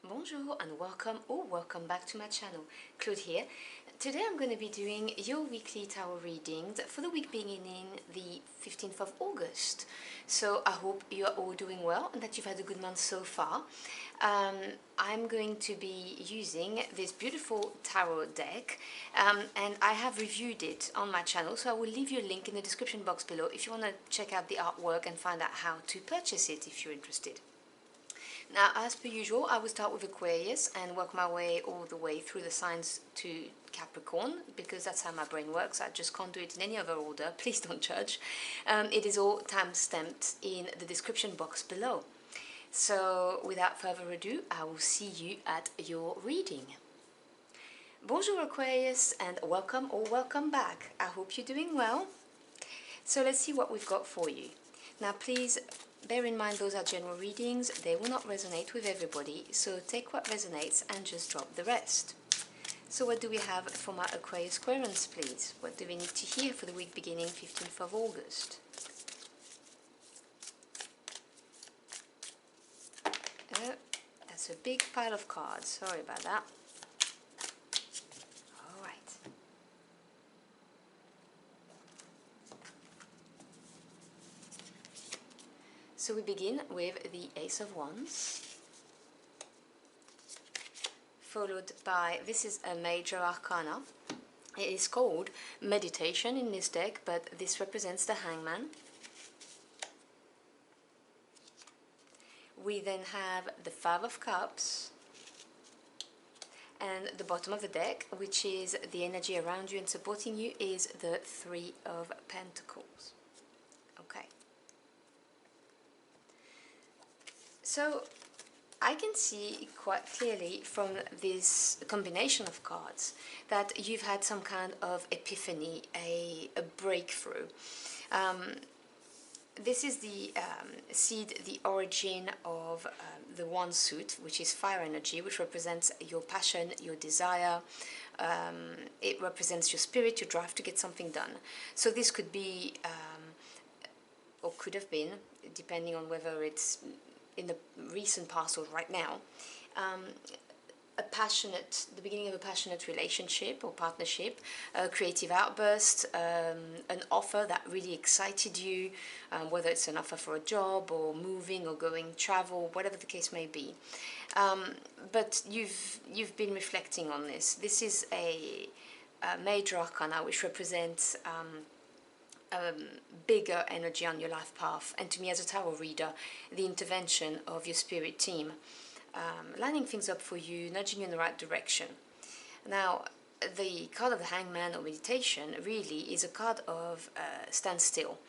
Bonjour and welcome or welcome back to my channel. Claude here. Today I'm going to be doing your weekly tarot readings for the week beginning the 15th of August. So I hope you are all doing well and that you've had a good month so far. I'm going to be using this beautiful tarot deck and I have reviewed it on my channel, so I will leave you a link in the description box below if you want to check out the artwork and find out how to purchase it if you're interested. Now, as per usual, I will start with Aquarius and work my way all the way through the signs to Capricorn, because that's how my brain works. I just can't do it in any other order. Please don't judge. It is all time-stamped in the description box below. So, without further ado, I will see you at your reading. Bonjour Aquarius and welcome or welcome back. I hope you're doing well. So let's see what we've got for you. Now please bear in mind those are general readings, they will not resonate with everybody, so take what resonates and just drop the rest. So what do we have for my Aquarius Aquarians, please? What do we need to hear for the week beginning 15th of August? That's a big pile of cards, sorry about that. So we begin with the Ace of Wands, followed by, this is a major arcana. It is called Meditation in this deck, but this represents the Hangman. We then have the Five of Cups, and the bottom of the deck, which is the energy around you and supporting you, is the Three of Pentacles. Okay. So I can see quite clearly from this combination of cards that you've had some kind of epiphany, a breakthrough. This is the seed, the origin of the Wand suit, which is fire energy, which represents your passion, your desire. It represents your spirit, your drive to get something done. So this could be, or could have been, depending on whether it's in the recent past or right now, the beginning of a passionate relationship or partnership, a creative outburst, an offer that really excited you, whether it's an offer for a job or moving or going travel, whatever the case may be. But you've been reflecting on this. This is a major arcana which represents bigger energy on your life path, and to me as a tarot reader, the intervention of your spirit team, lining things up for you, nudging you in the right direction. Now, the card of the Hangman or Meditation really is a card of standstill.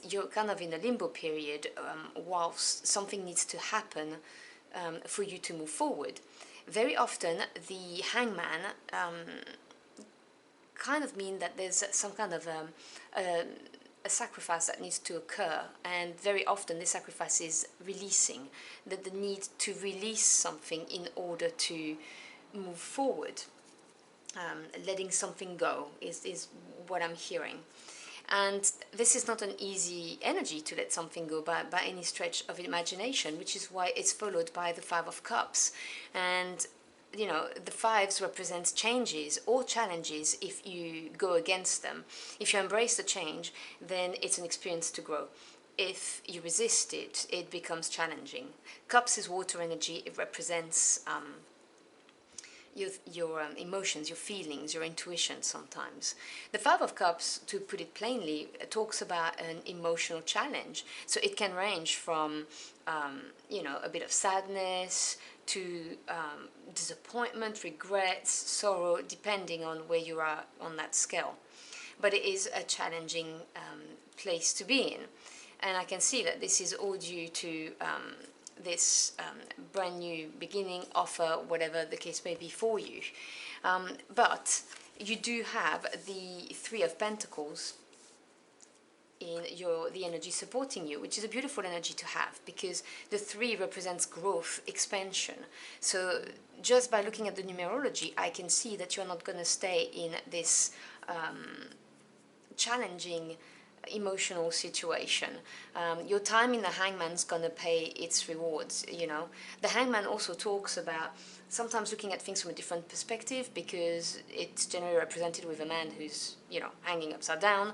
You're kind of in a limbo period whilst something needs to happen for you to move forward. Very often the Hangman kind of mean that there's some kind of a sacrifice that needs to occur, and very often this sacrifice is releasing, that the need to release something in order to move forward. Letting something go is what I'm hearing. And this is not an easy energy to let something go by any stretch of imagination, which is why it's followed by the Five of Cups. And you know, the fives represents changes or challenges if you go against them. If you embrace the change, then it's an experience to grow. If you resist it, it becomes challenging. Cups is water energy. It represents your emotions, your feelings, your intuition sometimes. The Five of Cups, to put it plainly, talks about an emotional challenge. So it can range from, you know, a bit of sadness to disappointment, regrets, sorrow, depending on where you are on that scale. But it is a challenging place to be in. And I can see that this is all due to this brand new beginning, offer, whatever the case may be for you. But you do have the Three of Pentacles in the energy supporting you, which is a beautiful energy to have, because the three represents growth, expansion. So just by looking at the numerology, I can see that you're not going to stay in this challenging emotional situation. Your time in the Hangman's gonna pay its rewards, you know. The Hangman also talks about sometimes looking at things from a different perspective, because it's generally represented with a man who's, you know, hanging upside down.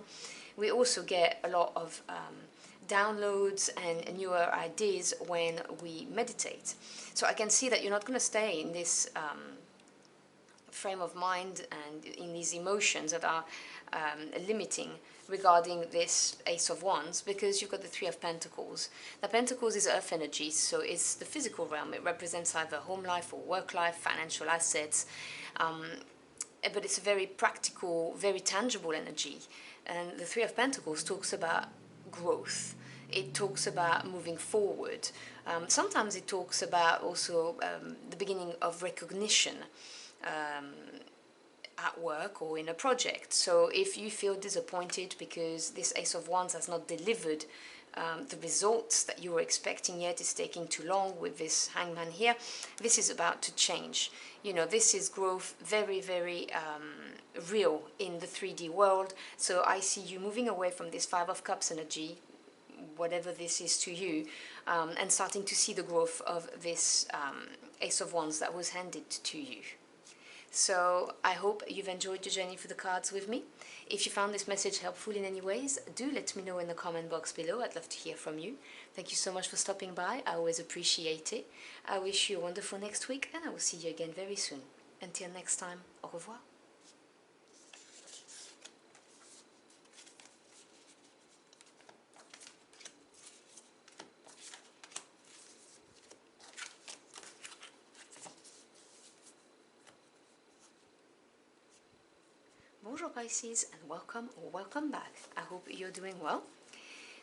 We also get a lot of downloads and newer ideas when we meditate. So I can see that you're not going to stay in this frame of mind and in these emotions that are limiting regarding this Ace of Wands, because you've got the Three of Pentacles. The Pentacles is earth energy, so it's the physical realm. It represents either home life or work life, financial assets, but it's a very practical, very tangible energy. And the Three of Pentacles talks about growth. It talks about moving forward. Sometimes it talks about also the beginning of recognition at work or in a project. So if you feel disappointed because this Ace of Wands has not delivered the results that you were expecting yet, it's taking too long with this Hangman here, this is about to change. You know, this is growth very, very real in the 3D world. So I see you moving away from this Five of Cups energy, whatever this is to you, and starting to see the growth of this Ace of Wands that was handed to you. So I hope you've enjoyed the journey for the cards with me. If you found this message helpful in any ways, do let me know in the comment box below. I'd love to hear from you. Thank you so much for stopping by. I always appreciate it. I wish you a wonderful next week, and I will see you again very soon. Until next time, au revoir. Bonjour Pisces, and welcome or welcome back. I hope you're doing well.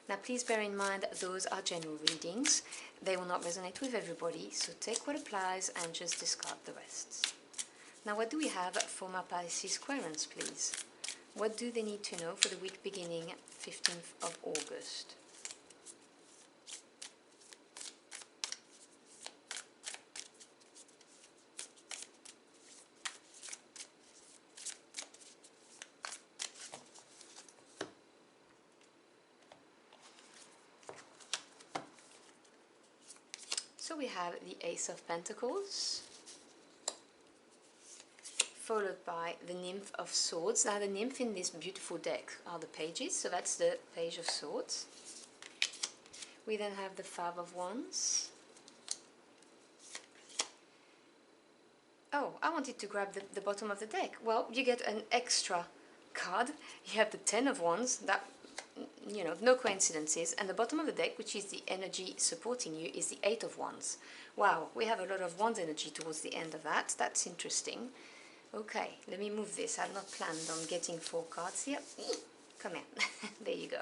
Now please bear in mind that those are general readings. They will not resonate with everybody, so take what applies and just discard the rest. Now what do we have for my Pisces Aquarians, please? What do they need to know for the week beginning 15th of August? So we have the Ace of Pentacles, followed by the Nymph of Swords. Now the Nymph in this beautiful deck are the pages, so that's the Page of Swords. We then have the Five of Wands. Oh, I wanted to grab the bottom of the deck. Well, you get an extra card. You have the Ten of Wands, that, you know, no coincidences, and the bottom of the deck, which is the energy supporting you, is the Eight of Wands. Wow, we have a lot of Wands energy towards the end of that. That's interesting. Okay, let me move this. I've not planned on getting 4 cards here. Come here. There you go.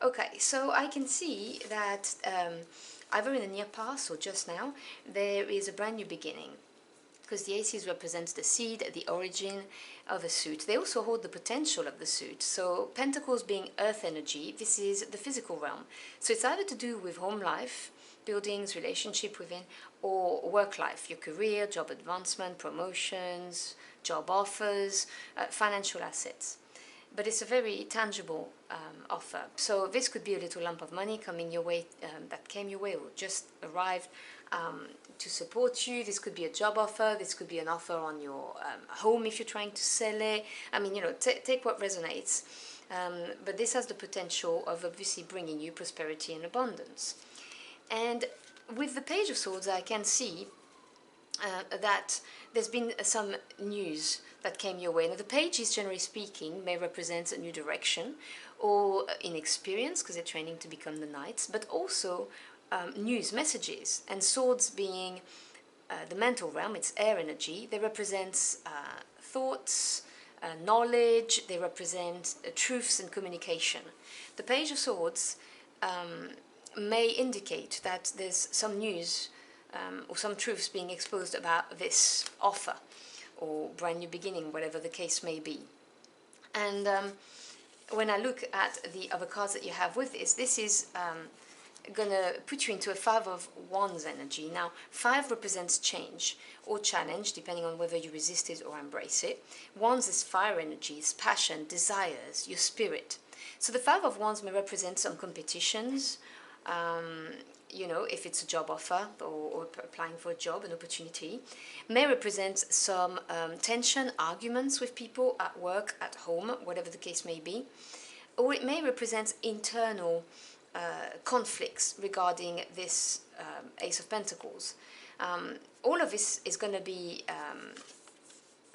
Okay, so I can see that either in the near past or just now, there is a brand new beginning, because the aces represents the seed, the origin of a suit. They also hold the potential of the suit. So Pentacles being earth energy, this is the physical realm. So it's either to do with home life, buildings, relationship within, or work life, your career, job advancement, promotions, job offers, financial assets. But it's a very tangible offer. So this could be a little lump of money coming your way, that came your way or just arrived to support you. This could be a job offer. This could be an offer on your home if you're trying to sell it. I mean, you know, take what resonates. But this has the potential of obviously bringing you prosperity and abundance. And with the Page of Swords, I can see that there's been some news that came your way. Now, the pages, generally speaking, may represent a new direction or inexperience, because they're training to become the knights, but also news, messages. And swords being the mental realm, it's air energy. They represent thoughts, knowledge. They represent truths and communication. The Page of Swords may indicate that there's some news or some truths being exposed about this offer or brand new beginning, whatever the case may be. And when I look at the other cards that you have with this, this is gonna put you into a Five of Wands energy. Now, 5 represents change or challenge, depending on whether you resist it or embrace it. Wands is fire energy, it's passion, desires, your spirit. So the Five of Wands may represent some competitions, you know, if it's a job offer or applying for a job, an opportunity. May represent some tension, arguments with people at work, at home, whatever the case may be. Or it may represent internal conflicts regarding this Ace of Pentacles. All of this is going to be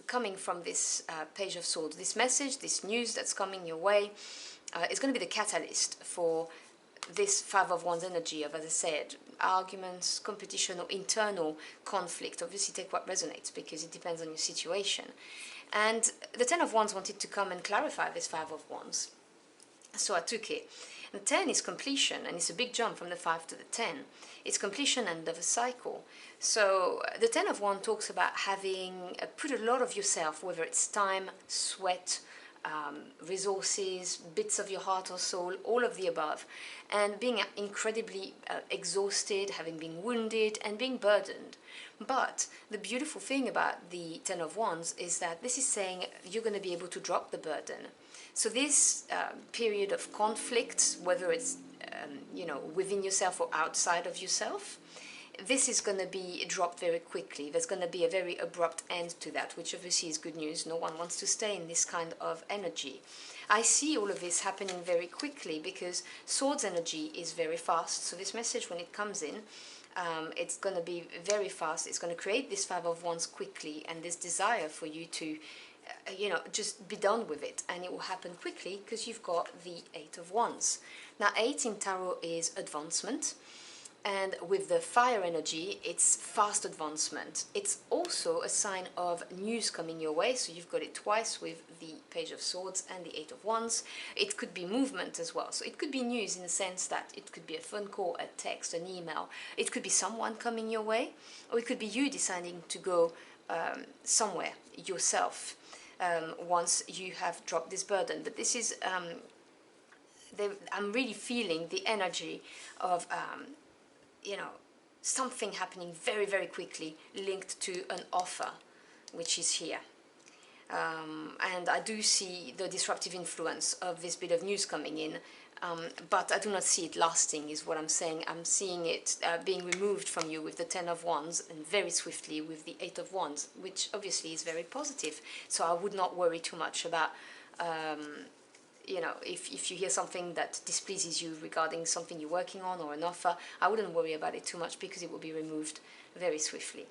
coming from this Page of Swords. This message, this news that's coming your way is going to be the catalyst for this Five of Wands energy of, as I said, arguments, competition, or internal conflict. Obviously take what resonates, because it depends on your situation. And the Ten of Wands wanted to come and clarify this Five of Wands, so I took it. The 10 is completion, and it's a big jump from the 5 to the 10. It's completion and of a cycle. So the 10 of Wands talks about having put a lot of yourself, whether it's time, sweat, resources, bits of your heart or soul, all of the above, and being incredibly exhausted, having been wounded, and being burdened. But the beautiful thing about the Ten of Wands is that this is saying you're going to be able to drop the burden. So this period of conflict, whether it's you know, within yourself or outside of yourself, this is going to be dropped very quickly. There's going to be a very abrupt end to that, which obviously is good news. No one wants to stay in this kind of energy. I see all of this happening very quickly because Swords energy is very fast. So this message, when it comes in, it's going to be very fast. It's going to create this Five of Wands quickly, and this desire for you to you know, just be done with it, and it will happen quickly because you've got the Eight of Wands. Now, 8 in tarot is advancement, and with the fire energy, it's fast advancement. It's also a sign of news coming your way, so you've got it twice with the Page of Swords and the Eight of Wands. It could be movement as well, so it could be news in the sense that it could be a phone call, a text, an email. It could be someone coming your way, or it could be you deciding to go somewhere yourself. Once you have dropped this burden. But this is, I'm really feeling the energy of, you know, something happening very, very quickly linked to an offer, which is here. And I do see the disruptive influence of this bit of news coming in, but I do not see it lasting, is what I'm saying. I'm seeing it being removed from you with the Ten of Wands, and very swiftly with the Eight of Wands, which obviously is very positive. So I would not worry too much about, you know, if you hear something that displeases you regarding something you're working on or an offer, I wouldn't worry about it too much because it will be removed very swiftly.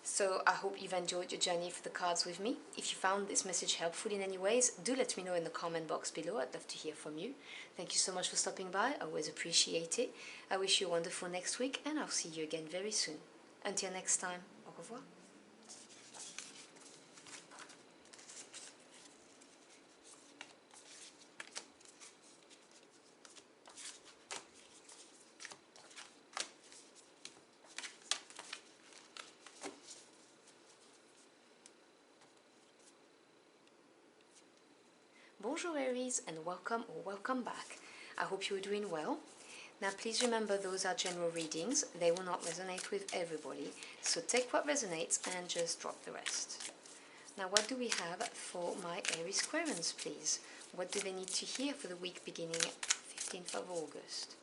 So I hope you've enjoyed your journey for the cards with me. If you found this message helpful in any ways, do let me know in the comment box below. I'd love to hear from you. Thank you so much for stopping by. I always appreciate it. I wish you a wonderful next week, and I'll see you again very soon. Until next time, au revoir. Bonjour Aries, and welcome or welcome back. I hope you are doing well. Now please remember, those are general readings. They will not resonate with everybody, so take what resonates and just drop the rest. Now what do we have for my Aries Aquarians, please? What do they need to hear for the week beginning 15th of August?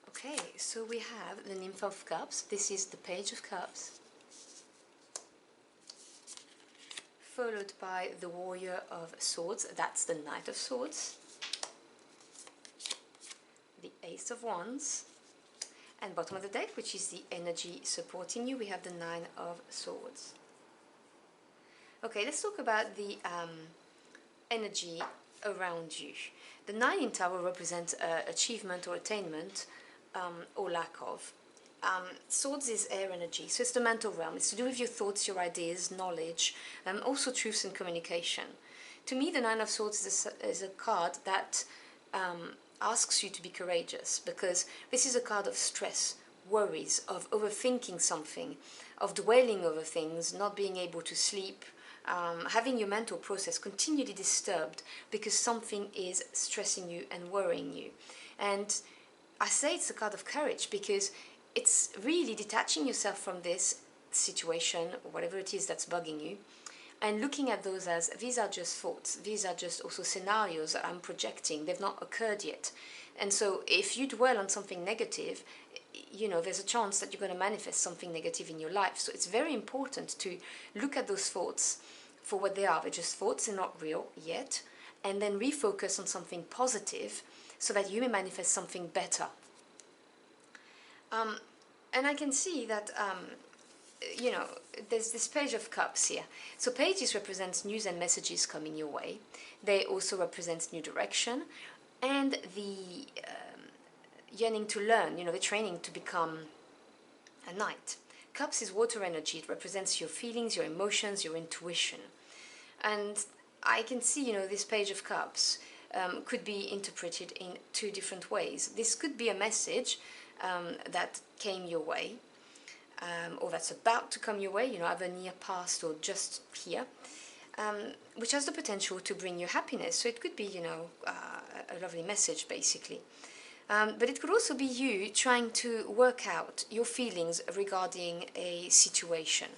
Okay, so we have the Nymph of Cups. This is the Page of Cups, followed by the Warrior of Swords. That's the Knight of Swords, the Ace of Wands, and bottom of the deck, which is the energy supporting you, we have the Nine of Swords. Okay, let's talk about the energy around you. The 9 in Tower represents achievement or attainment, or lack of. Swords is air energy, so it's the mental realm. It's to do with your thoughts, your ideas, knowledge, also truths and communication. To me, the Nine of Swords is a card that asks you to be courageous, because this is a card of stress, worries, of overthinking something, of dwelling over things, not being able to sleep, having your mental process continually disturbed because something is stressing you and worrying you. And I say it's a card of courage because it's really detaching yourself from this situation or whatever it is that's bugging you, and looking at those as, these are just thoughts, these are just also scenarios that I'm projecting, they've not occurred yet. And so if you dwell on something negative, you know, there's a chance that you're going to manifest something negative in your life. So it's very important to look at those thoughts for what they are. They're just thoughts, they're not real yet, and then refocus on something positive so that you may manifest something better. And I can see that you know, there's this page of cups here. So pages represents news and messages coming your way. They also represent new direction and the yearning to learn, you know, the training to become a knight. Cups is water energy. It represents your feelings, your emotions, your intuition. And I can see, you know, this page of cups could be interpreted in two different ways. This could be a message that came your way, or that's about to come your way, you know, either near past or just here, which has the potential to bring you happiness. So it could be, you know, a lovely message, basically. But it could also be you trying to work out your feelings regarding a situation.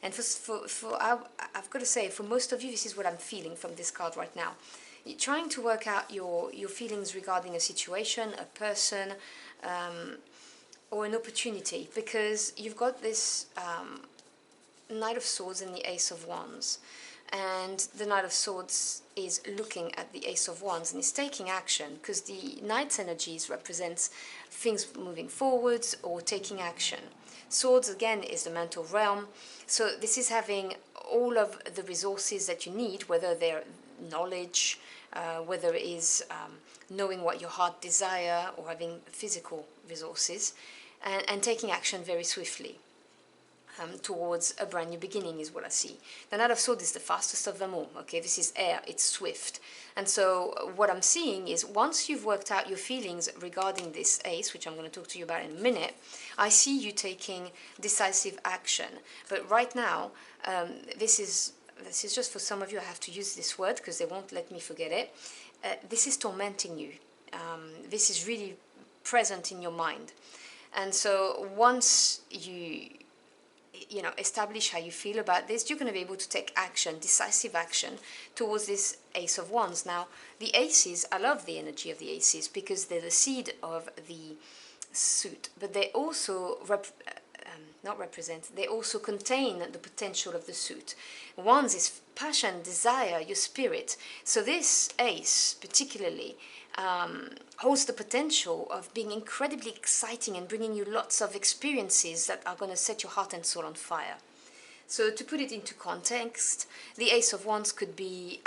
And I've got to say, for most of you, this is what I'm feeling from this card right now. You're trying to work out your feelings regarding a situation, a person, or an opportunity, because you've got this Knight of Swords and the Ace of Wands. And the Knight of Swords is looking at the Ace of Wands and is taking action, because the Knight's energies represents things moving forwards or taking action. Swords, again, is the mental realm. So this is having all of the resources that you need, whether they're knowledge, whether it is knowing what your heart desire, or having physical resources, and taking action very swiftly. Towards a brand new beginning is what I see. The Knight of Swords is the fastest of them all, okay? This is air, it's swift. And so what I'm seeing is once you've worked out your feelings regarding this ace, which I'm going to talk to you about in a minute, I see you taking decisive action. But right now, this is just for some of you, I have to use this word because they won't let me forget it. This is tormenting you. This is really present in your mind. And so once you know, establish how you feel about this, you're going to be able to take action, decisive action, towards this Ace of Wands. Now, the aces, I love the energy of the aces because they're the seed of the suit, but they also they also contain the potential of the suit. Wands is passion, desire, your spirit. So this ace, particularly, holds the potential of being incredibly exciting and bringing you lots of experiences that are going to set your heart and soul on fire. So to put it into context, the Ace of Wands could be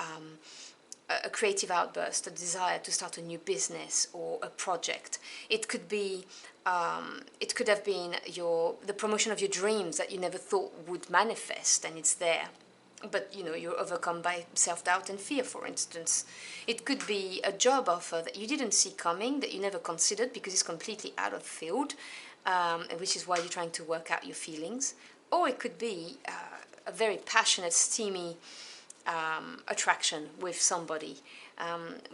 a creative outburst, a desire to start a new business or a project. It could be, it could have been the promotion of your dreams that you never thought would manifest, and it's there. But, you know, you're overcome by self-doubt and fear, for instance. It could be a job offer that you didn't see coming, that you never considered because it's completely out of field, which is why you're trying to work out your feelings. Or it could be a very passionate, steamy attraction with somebody,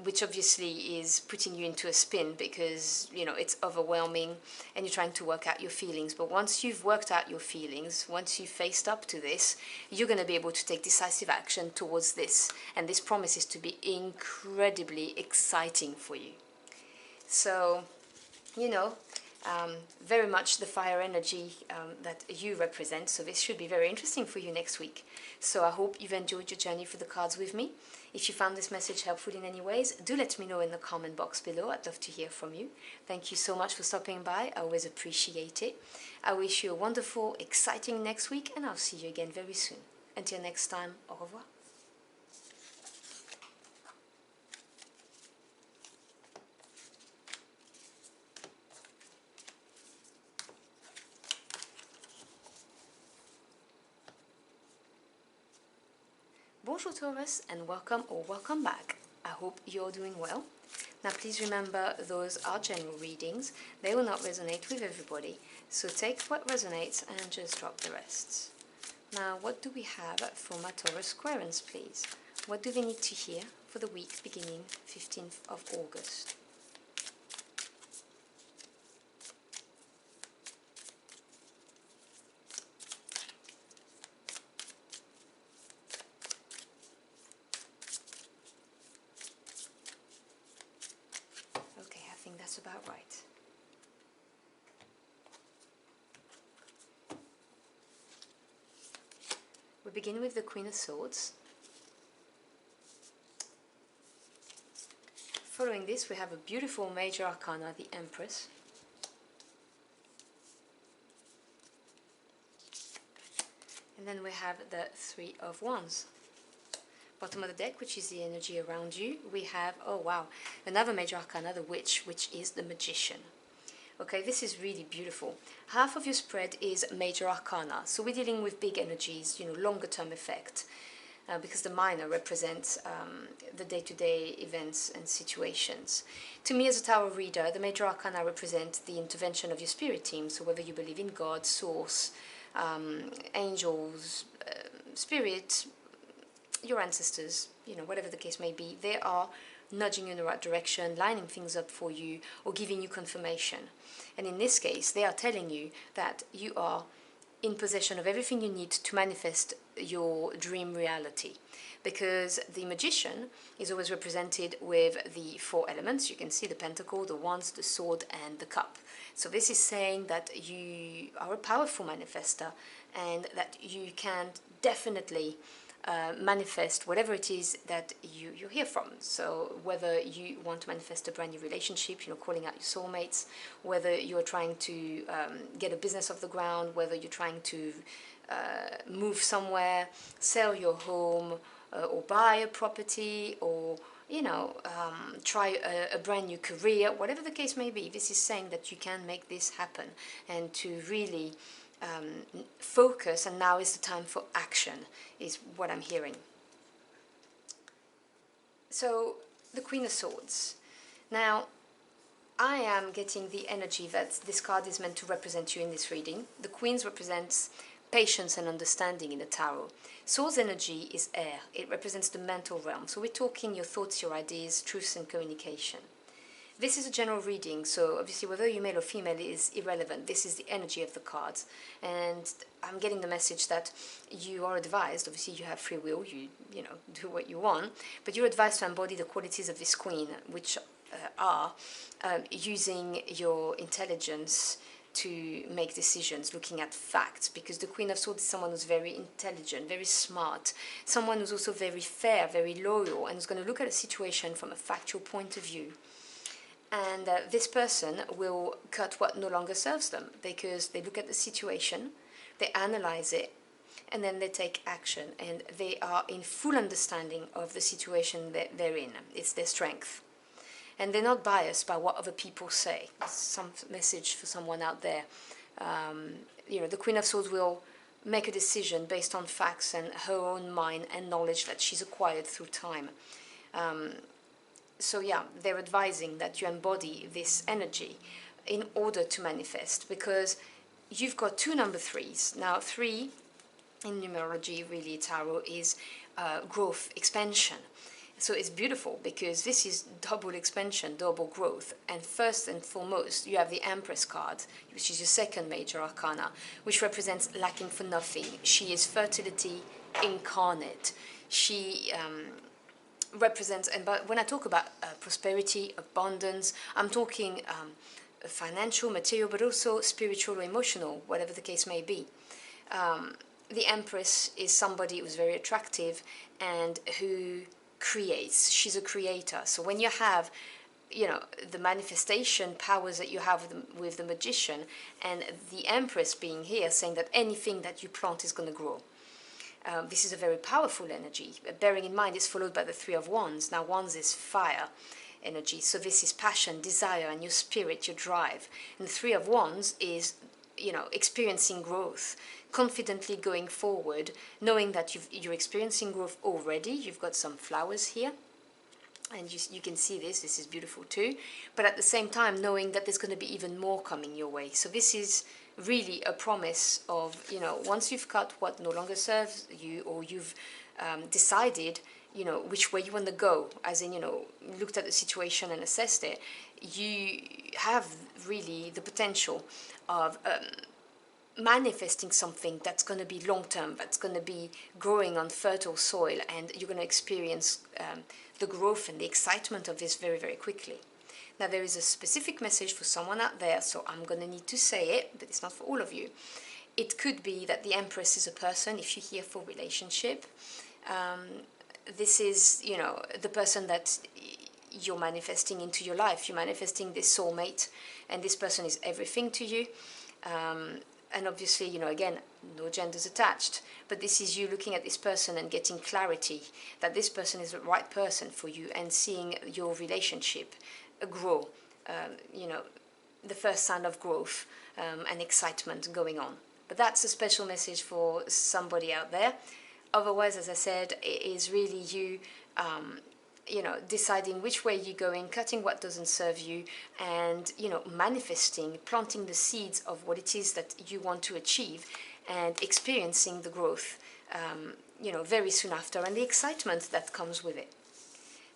which obviously is putting you into a spin because, you know, it's overwhelming and you're trying to work out your feelings. But once you've worked out your feelings, once you've faced up to this, you're going to be able to take decisive action towards this. And this promises to be incredibly exciting for you. So, you know, very much the fire energy that you represent. So this should be very interesting for you next week. So I hope you've enjoyed your journey for the cards with me. If you found this message helpful in any ways, do let me know in the comment box below. I'd love to hear from you. Thank you so much for stopping by. I always appreciate it. I wish you a wonderful, exciting next week, and I'll see you again very soon. Until next time, au revoir. Bonjour Taurus, and welcome or welcome back. I hope you're doing well. Now please remember, those are general readings. They will not resonate with everybody, so take what resonates and just drop the rest. Now, what do we have for my Taurus Aquarians, please? What do they need to hear for the week beginning 15th of August? Okay, I think that's about right. We begin with the Queen of Swords. Following this, we have a beautiful major arcana, the Empress. And then we have the Three of Wands. Bottom of the deck, which is the energy around you, we have, oh wow, another major arcana, the Witch, which is the Magician. Okay, this is really beautiful. Half of your spread is major arcana, so we're dealing with big energies, longer term effect, because the minor represents the day-to-day events and situations. To me, as a tarot reader, the major arcana represent the intervention of your spirit team, so whether you believe in God, source, angels, spirit, your ancestors, whatever the case may be, they are nudging you in the right direction, lining things up for you, or giving you confirmation. And in this case, they are telling you that you are in possession of everything you need to manifest your dream reality. Because the Magician is always represented with the four elements. You can see the Pentacle, the Wands, the Sword, and the Cup. So this is saying that you are a powerful manifester, and that you can definitely manifest whatever it is that you're here from. So whether you want to manifest a brand new relationship, calling out your soulmates, whether you're trying to get a business off the ground, whether you're trying to move somewhere, sell your home, or buy a property, or try a brand new career, whatever the case may be, this is saying that you can make this happen, and to really focus, and now is the time for action, is what I'm hearing. So, the Queen of Swords. Now, I am getting the energy that this card is meant to represent you in this reading. The Queen represents patience and understanding in the tarot. Swords energy is air. It represents the mental realm. So we're talking your thoughts, your ideas, truths and communication. This is a general reading, so obviously whether you're male or female is irrelevant. This is the energy of the cards, and I'm getting the message that you are advised, obviously you have free will, you do what you want, but you're advised to embody the qualities of this queen, which are using your intelligence to make decisions, looking at facts, because the Queen of Swords is someone who's very intelligent, very smart, someone who's also very fair, very loyal, and who's going to look at a situation from a factual point of view. And this person will cut what no longer serves them, because they look at the situation, they analyze it, and then they take action, and they are in full understanding of the situation that they're in. It's their strength. And they're not biased by what other people say. Some message for someone out there. The Queen of Swords will make a decision based on facts and her own mind and knowledge that she's acquired through time. So yeah, they're advising that you embody this energy in order to manifest, because you've got two number threes. Now, 3 in numerology, really, tarot, is growth, expansion. So it's beautiful because this is double expansion, double growth. And first and foremost, you have the Empress card, which is your second major arcana, which represents lacking for nothing. She is fertility incarnate. She represents, but when I talk about prosperity, abundance, I'm talking financial, material, but also spiritual or emotional, whatever the case may be. The Empress is somebody who's very attractive and who creates. She's a creator. So when you have, the manifestation powers that you have with the Magician, and the Empress being here, saying that anything that you plant is going to grow. This is a very powerful energy, bearing in mind it's followed by the Three of Wands. Now, Wands is fire energy, so this is passion, desire, and your spirit, your drive. And the Three of Wands is, experiencing growth, confidently going forward, knowing that you're experiencing growth already. You've got some flowers here, and you can see this is beautiful too, but at the same time knowing that there's going to be even more coming your way. So this is really a promise of, you know, once you've cut what no longer serves you, or you've decided, you know, which way you want to go, as in, you know, looked at the situation and assessed it, you have really the potential of manifesting something that's going to be long term, that's going to be growing on fertile soil, and you're going to experience the growth and the excitement of this very, very quickly. Now, there is a specific message for someone out there, so I'm going to need to say it, but it's not for all of you. It could be that the Empress is a person, if you're here for relationship. This is, you know, the person that you're manifesting into your life. You're manifesting this soulmate, and this person is everything to you. And obviously, you know, again, no genders attached, but this is you looking at this person and getting clarity that this person is the right person for you, and seeing your relationship grow, you know, the first sign of growth and excitement going on. But that's a special message for somebody out there. Otherwise, as I said, it is really you, you know, deciding which way you're going, cutting what doesn't serve you, and, you know, manifesting, planting the seeds of what it is that you want to achieve, and experiencing the growth, you know, very soon after, and the excitement that comes with it.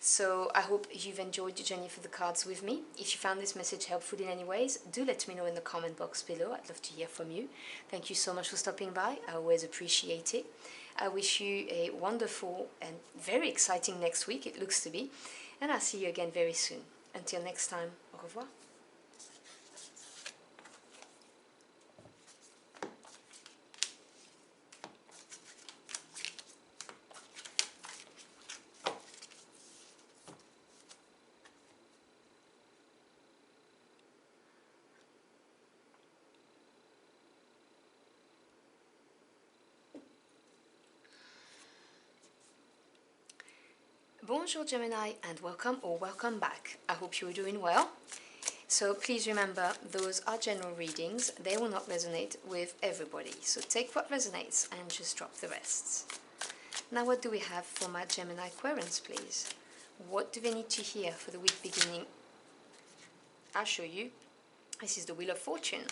So I hope you've enjoyed your journey for the cards with me. If you found this message helpful in any ways, do let me know in the comment box below. I'd love to hear from you. Thank you so much for stopping by. I always appreciate it. I wish you a wonderful and very exciting next week, it looks to be. And I'll see you again very soon. Until next time, au revoir. Bonjour Gemini, and welcome or welcome back. I hope you are doing well. So please remember, those are general readings. They will not resonate with everybody. So take what resonates and just drop the rest. Now what do we have for my Gemini Aquarians, please? What do they need to hear for the week beginning? I'll show you. This is the Wheel of Fortune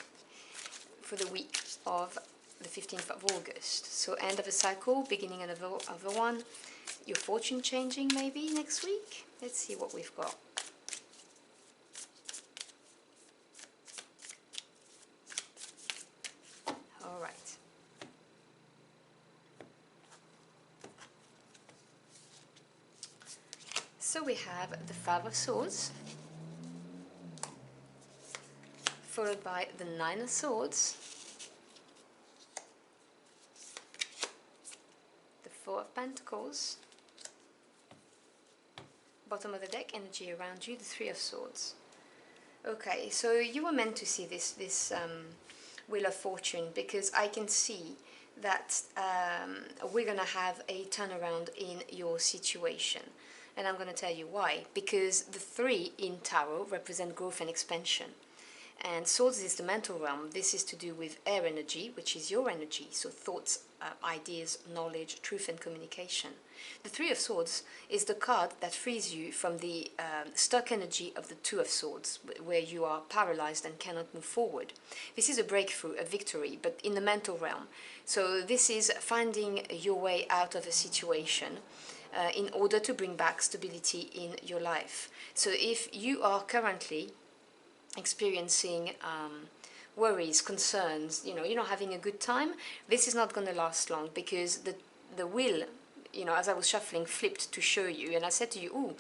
for the week of the 15th of August. So end of a cycle, beginning of a one. Your fortune changing maybe next week. Let's see what we've got. All right. So we have the Five of Swords, followed by the Nine of Swords, the Four of Pentacles, bottom of the deck, energy around you, the Three of Swords. Okay, so you were meant to see this Wheel of Fortune, because I can see that we're going to have a turnaround in your situation. And I'm going to tell you why. Because the 3 in Tarot represent growth and expansion. And Swords is the mental realm. This is to do with air energy, which is your energy. So thoughts, ideas, knowledge, truth and communication. The 3 of Swords is the card that frees you from the stuck energy of the 2 of Swords, where you are paralyzed and cannot move forward. This is a breakthrough, a victory, but in the mental realm. So this is finding your way out of a situation in order to bring back stability in your life. So if you are currently experiencing worries, concerns, you know, you're not having a good time, this is not going to last long, because the wheel, you know, as I was shuffling, flipped to show you, and I said to you, ooh,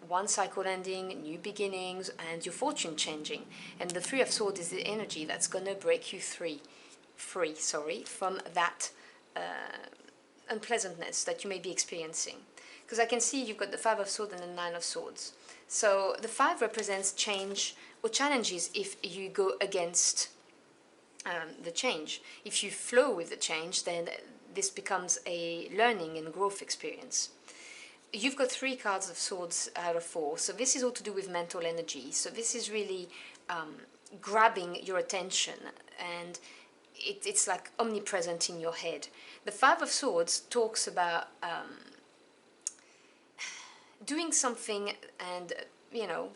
one cycle ending, new beginnings, and your fortune changing. And the Three of Swords is the energy that's going to break you free from that unpleasantness that you may be experiencing. Because I can see you've got the Five of Swords and the Nine of Swords. So the 5 represents change or challenges if you go against the change. If you flow with the change, then this becomes a learning and growth experience. You've got 3 cards of Swords out of 4, so this is all to do with mental energy. So this is really grabbing your attention, and it's like omnipresent in your head. The Five of Swords talks about doing something and, you know,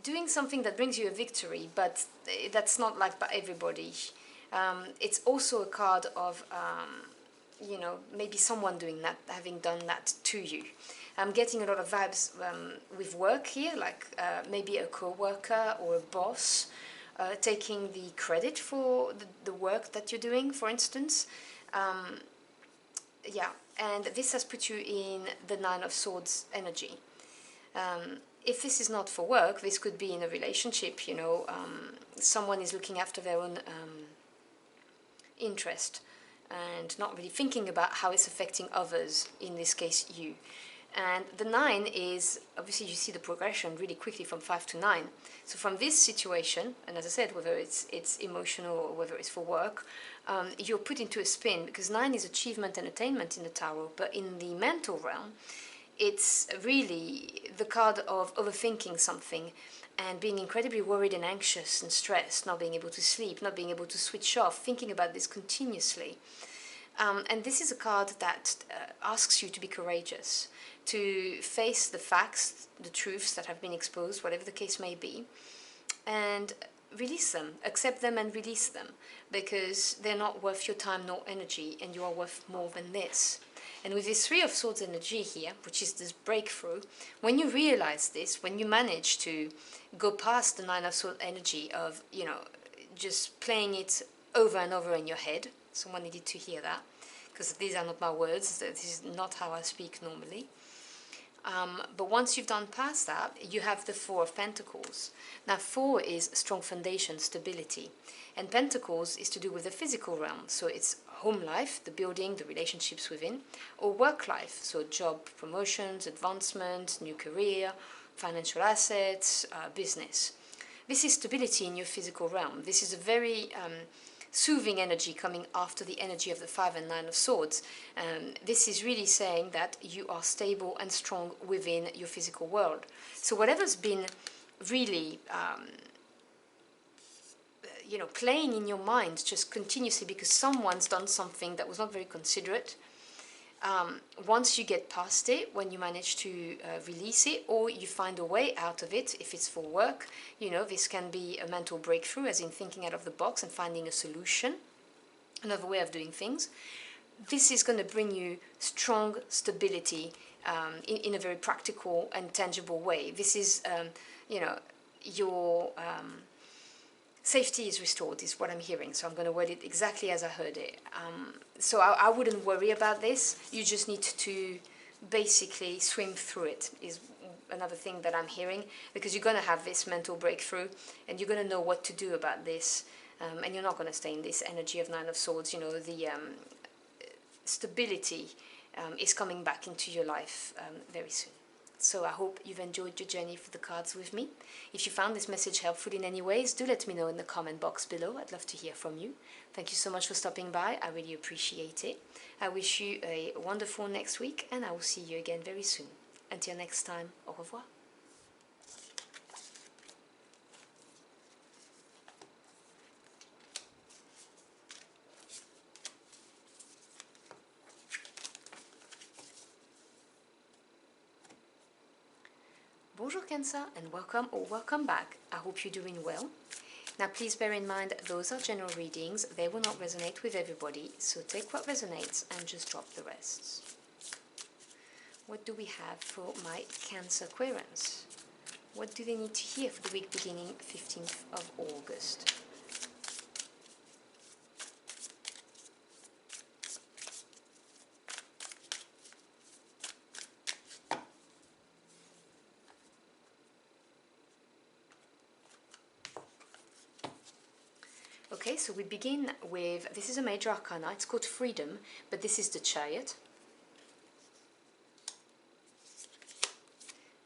doing something that brings you a victory, but that's not liked by everybody. It's also a card of, you know, maybe someone doing that, having done that to you. I'm getting a lot of vibes with work here, like maybe a co-worker or a boss taking the credit for the work that you're doing, for instance. Yeah, and this has put you in the Nine of Swords energy. If this is not for work, this could be in a relationship, you know, someone is looking after their own interest and not really thinking about how it's affecting others, in this case you. And the 9 is, obviously you see the progression really quickly from 5 to 9. So from this situation, and as I said, whether it's emotional or whether it's for work, you're put into a spin, because 9 is achievement and attainment in the tarot, but in the mental realm, it's really the card of overthinking something and being incredibly worried and anxious and stressed, not being able to sleep, not being able to switch off, thinking about this continuously. And this is a card that asks you to be courageous, to face the facts, the truths that have been exposed, whatever the case may be, and release them, accept them and release them, because they're not worth your time nor energy, and you are worth more than this. And with this Three of Swords energy here, which is this breakthrough, when you realize this, when you manage to go past the Nine of Swords energy of, you know, just playing it over and over in your head, someone needed to hear that, because these are not my words, this is not how I speak normally. But once you've done past that, you have the Four of Pentacles. Now 4 is strong foundation, stability. And Pentacles is to do with the physical realm. So it's home life, the building, the relationships within, or work life. So job promotions, advancement, new career, financial assets, business. This is stability in your physical realm. This is a very soothing energy coming after the energy of the 5 and 9 of Swords. This is really saying that you are stable and strong within your physical world. So whatever's been really, you know, playing in your mind just continuously because someone's done something that was not very considerate, once you get past it, when you manage to release it, or you find a way out of it, if it's for work, you know, this can be a mental breakthrough, as in thinking out of the box and finding a solution, another way of doing things. This is going to bring you strong stability in a very practical and tangible way. This is, you know, your safety is restored, is what I'm hearing. So I'm going to word it exactly as I heard it. So I wouldn't worry about this. You just need to basically swim through it, is another thing that I'm hearing, because you're going to have this mental breakthrough and you're going to know what to do about this. And you're not going to stay in this energy of 9 of Swords. You know, the stability is coming back into your life very soon. So I hope you've enjoyed your journey for the cards with me. If you found this message helpful in any ways, do let me know in the comment box below. I'd love to hear from you. Thank you so much for stopping by. I really appreciate it. I wish you a wonderful next week, and I will see you again very soon. Until next time, au revoir. Bonjour Cancer, and welcome or welcome back. I hope you're doing well. Now please bear in mind those are general readings. They will not resonate with everybody, so take what resonates and just drop the rest. What do we have for my Cancer Aquarians? What do they need to hear for the week beginning 15th of August? Okay, so we begin with, this is a major arcana, it's called Freedom, but this is the Chariot.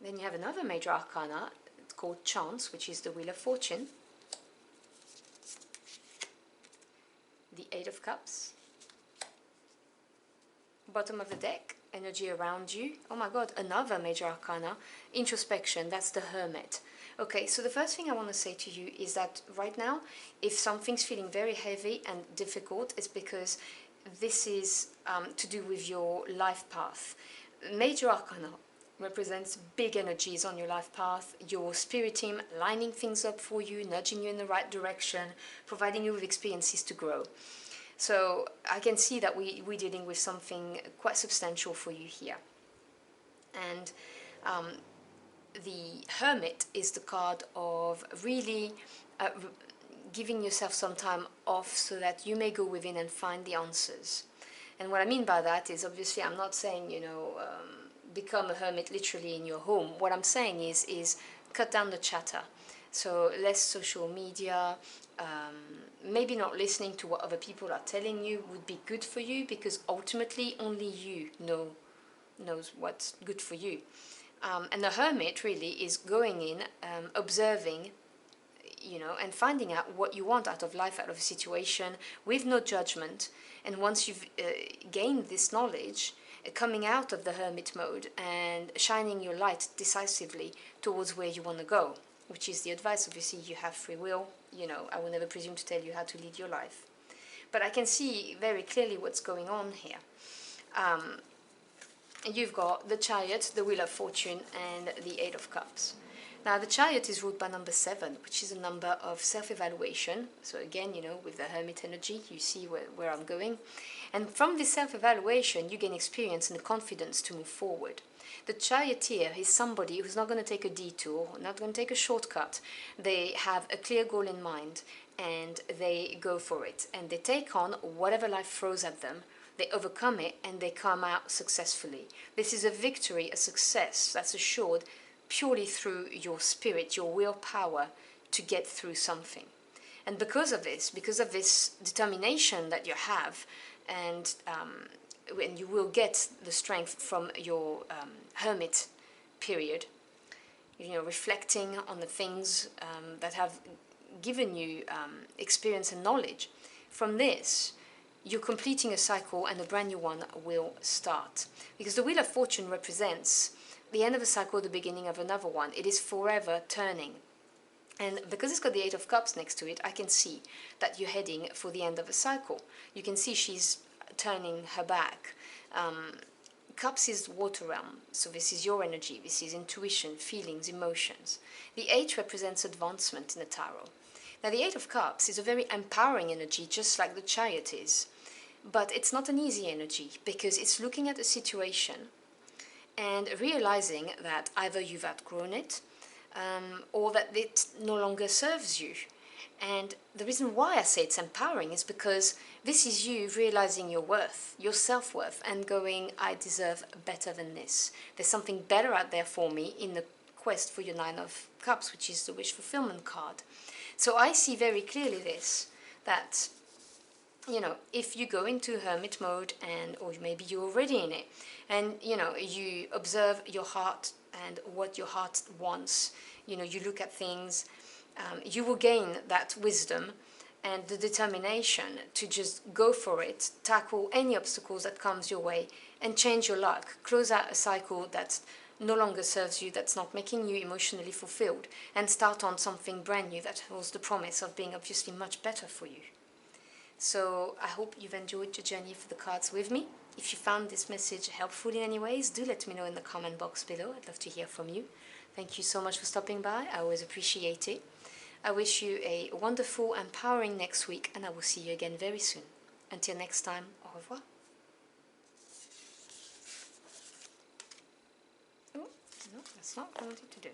Then you have another major arcana, it's called Chance, which is the Wheel of Fortune. The Eight of Cups. Bottom of the deck, energy around you. Oh my god, another major arcana, Introspection, that's the Hermit. Okay, so the first thing I want to say to you is that right now, if something's feeling very heavy and difficult, it's because this is to do with your life path. Major Arcana represents big energies on your life path, your spirit team lining things up for you, nudging you in the right direction, providing you with experiences to grow. So I can see that we're dealing with something quite substantial for you here. And the Hermit is the card of really giving yourself some time off so that you may go within and find the answers. And what I mean by that is, obviously, I'm not saying, become a hermit literally in your home. What I'm saying is cut down the chatter. So less social media, maybe not listening to what other people are telling you would be good for you, because ultimately only you knows what's good for you. And the hermit really is going in, observing, and finding out what you want out of life, out of a situation, with no judgment. And once you've gained this knowledge, coming out of the hermit mode and shining your light decisively towards where you want to go, which is the advice. Obviously, you have free will. I will never presume to tell you how to lead your life. But I can see very clearly what's going on here. You've got the Chariot, the Wheel of Fortune, and the Eight of Cups. Now, the Chariot is ruled by number 7, which is a number of self-evaluation. So again, with the Hermit energy, you see where I'm going. And from this self-evaluation, you gain experience and the confidence to move forward. The Charioteer is somebody who's not going to take a detour, not going to take a shortcut. They have a clear goal in mind, and they go for it. And they take on whatever life throws at them. They overcome it, and they come out successfully. This is a victory, a success that's assured purely through your spirit, your willpower to get through something. And because of this determination that you have, and when you will get the strength from your hermit period, reflecting on the things that have given you experience and knowledge. From this, you're completing a cycle, and a brand new one will start. Because the Wheel of Fortune represents the end of a cycle, the beginning of another one. It is forever turning. And because it's got the Eight of Cups next to it, I can see that you're heading for the end of a cycle. You can see she's turning her back. Cups is water realm, so this is your energy, this is intuition, feelings, emotions. The Eight represents advancement in the tarot. Now, the Eight of Cups is a very empowering energy, just like the Chariot is. But it's not an easy energy, because it's looking at a situation and realizing that either you've outgrown it, or that it no longer serves you. And the reason why I say it's empowering is because this is you realizing your worth, your self-worth, and going, I deserve better than this. There's something better out there for me in the quest for your Nine of Cups, which is the wish fulfillment card. So I see very clearly this, that if you go into hermit mode, or maybe you're already in it, and you observe your heart and what your heart wants, you look at things, you will gain that wisdom and the determination to just go for it, tackle any obstacles that comes your way, and change your luck, close out a cycle that no longer serves you, that's not making you emotionally fulfilled, and start on something brand new that holds the promise of being obviously much better for you. So I hope you've enjoyed your journey for the cards with me. If you found this message helpful in any ways, do let me know in the comment box below. I'd love to hear from you. Thank you so much for stopping by. I always appreciate it. I wish you a wonderful, empowering next week, and I will see you again very soon. Until next time, au revoir. Oh, no, that's not what I wanted to do.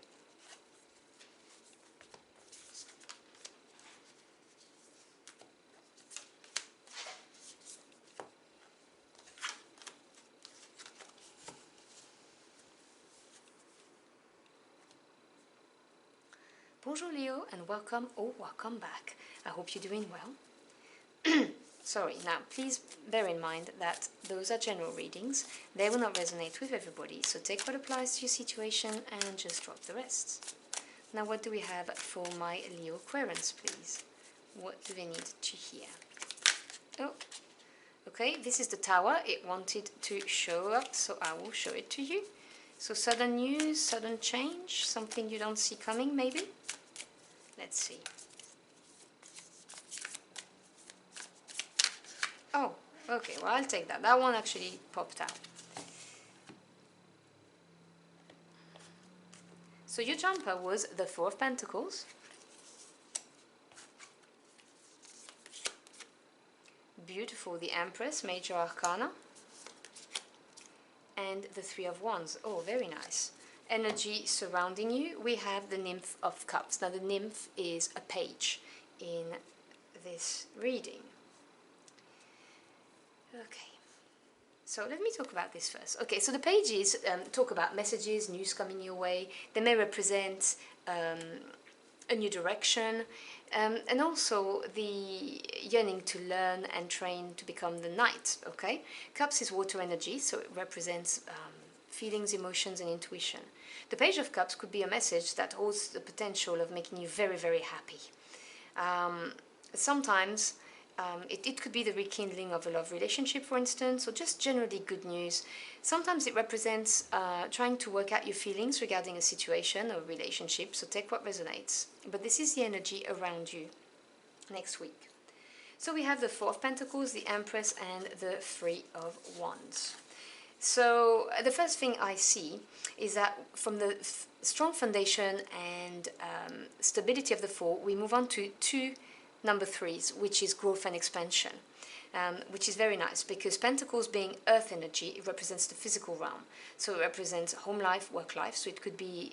Bonjour Leo, and welcome or welcome back. I hope you're doing well. Sorry, now please bear in mind that those are general readings. They will not resonate with everybody, so take what applies to your situation and just drop the rest. Now what do we have for my Leo Aquarians, please? What do they need to hear? Oh, okay, this is the Tower. It wanted to show up, so I will show it to you. So sudden news, sudden change, something you don't see coming maybe? Let's see. Oh, okay, well I'll take that. That one actually popped out. So your jumper was the Four of Pentacles, beautiful, the Empress, Major Arcana, and the Three of Wands. Oh, very nice. Energy surrounding you. We have the Nymph of Cups. Now the Nymph is a page in this reading. Okay, so let me talk about this first. Okay, so the pages talk about messages, news coming your way. They may represent a new direction, and also the yearning to learn and train to become the knight. Okay, Cups is water energy, so it represents feelings, emotions, and intuition. The Page of Cups could be a message that holds the potential of making you very, very happy. Sometimes it could be the rekindling of a love relationship, for instance, or just generally good news. Sometimes it represents trying to work out your feelings regarding a situation or relationship, so take what resonates. But this is the energy around you next week. So we have the Four of Pentacles, the Empress, and the Three of Wands. So the first thing I see is that from the strong foundation and stability of the Four, we move on to two number threes, which is growth and expansion, which is very nice because Pentacles being earth energy, it represents the physical realm. So it represents home life, work life. So it could be,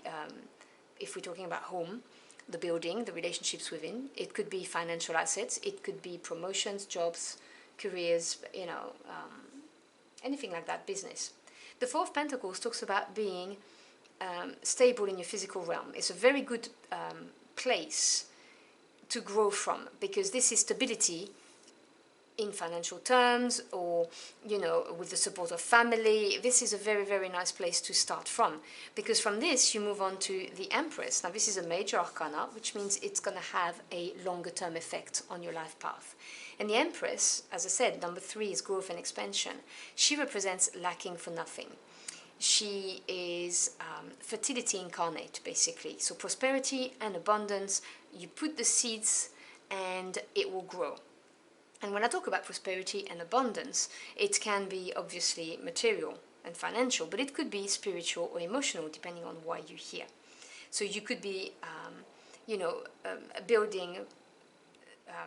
if we're talking about home, the building, the relationships within. It could be financial assets. It could be promotions, jobs, careers, anything like that, business. The Four of Pentacles talks about being stable in your physical realm. It's a very good place to grow from, because this is stability in financial terms, or with the support of family. This is a very, very nice place to start from, because from this you move on to the Empress. Now this is a major arcana, which means it's going to have a longer term effect on your life path. And the Empress, as I said, number three is growth and expansion. She represents lacking for nothing. She is fertility incarnate, basically. So prosperity and abundance, you put the seeds and it will grow. And when I talk about prosperity and abundance, it can be obviously material and financial, but it could be spiritual or emotional, depending on why you're here. So you could be, building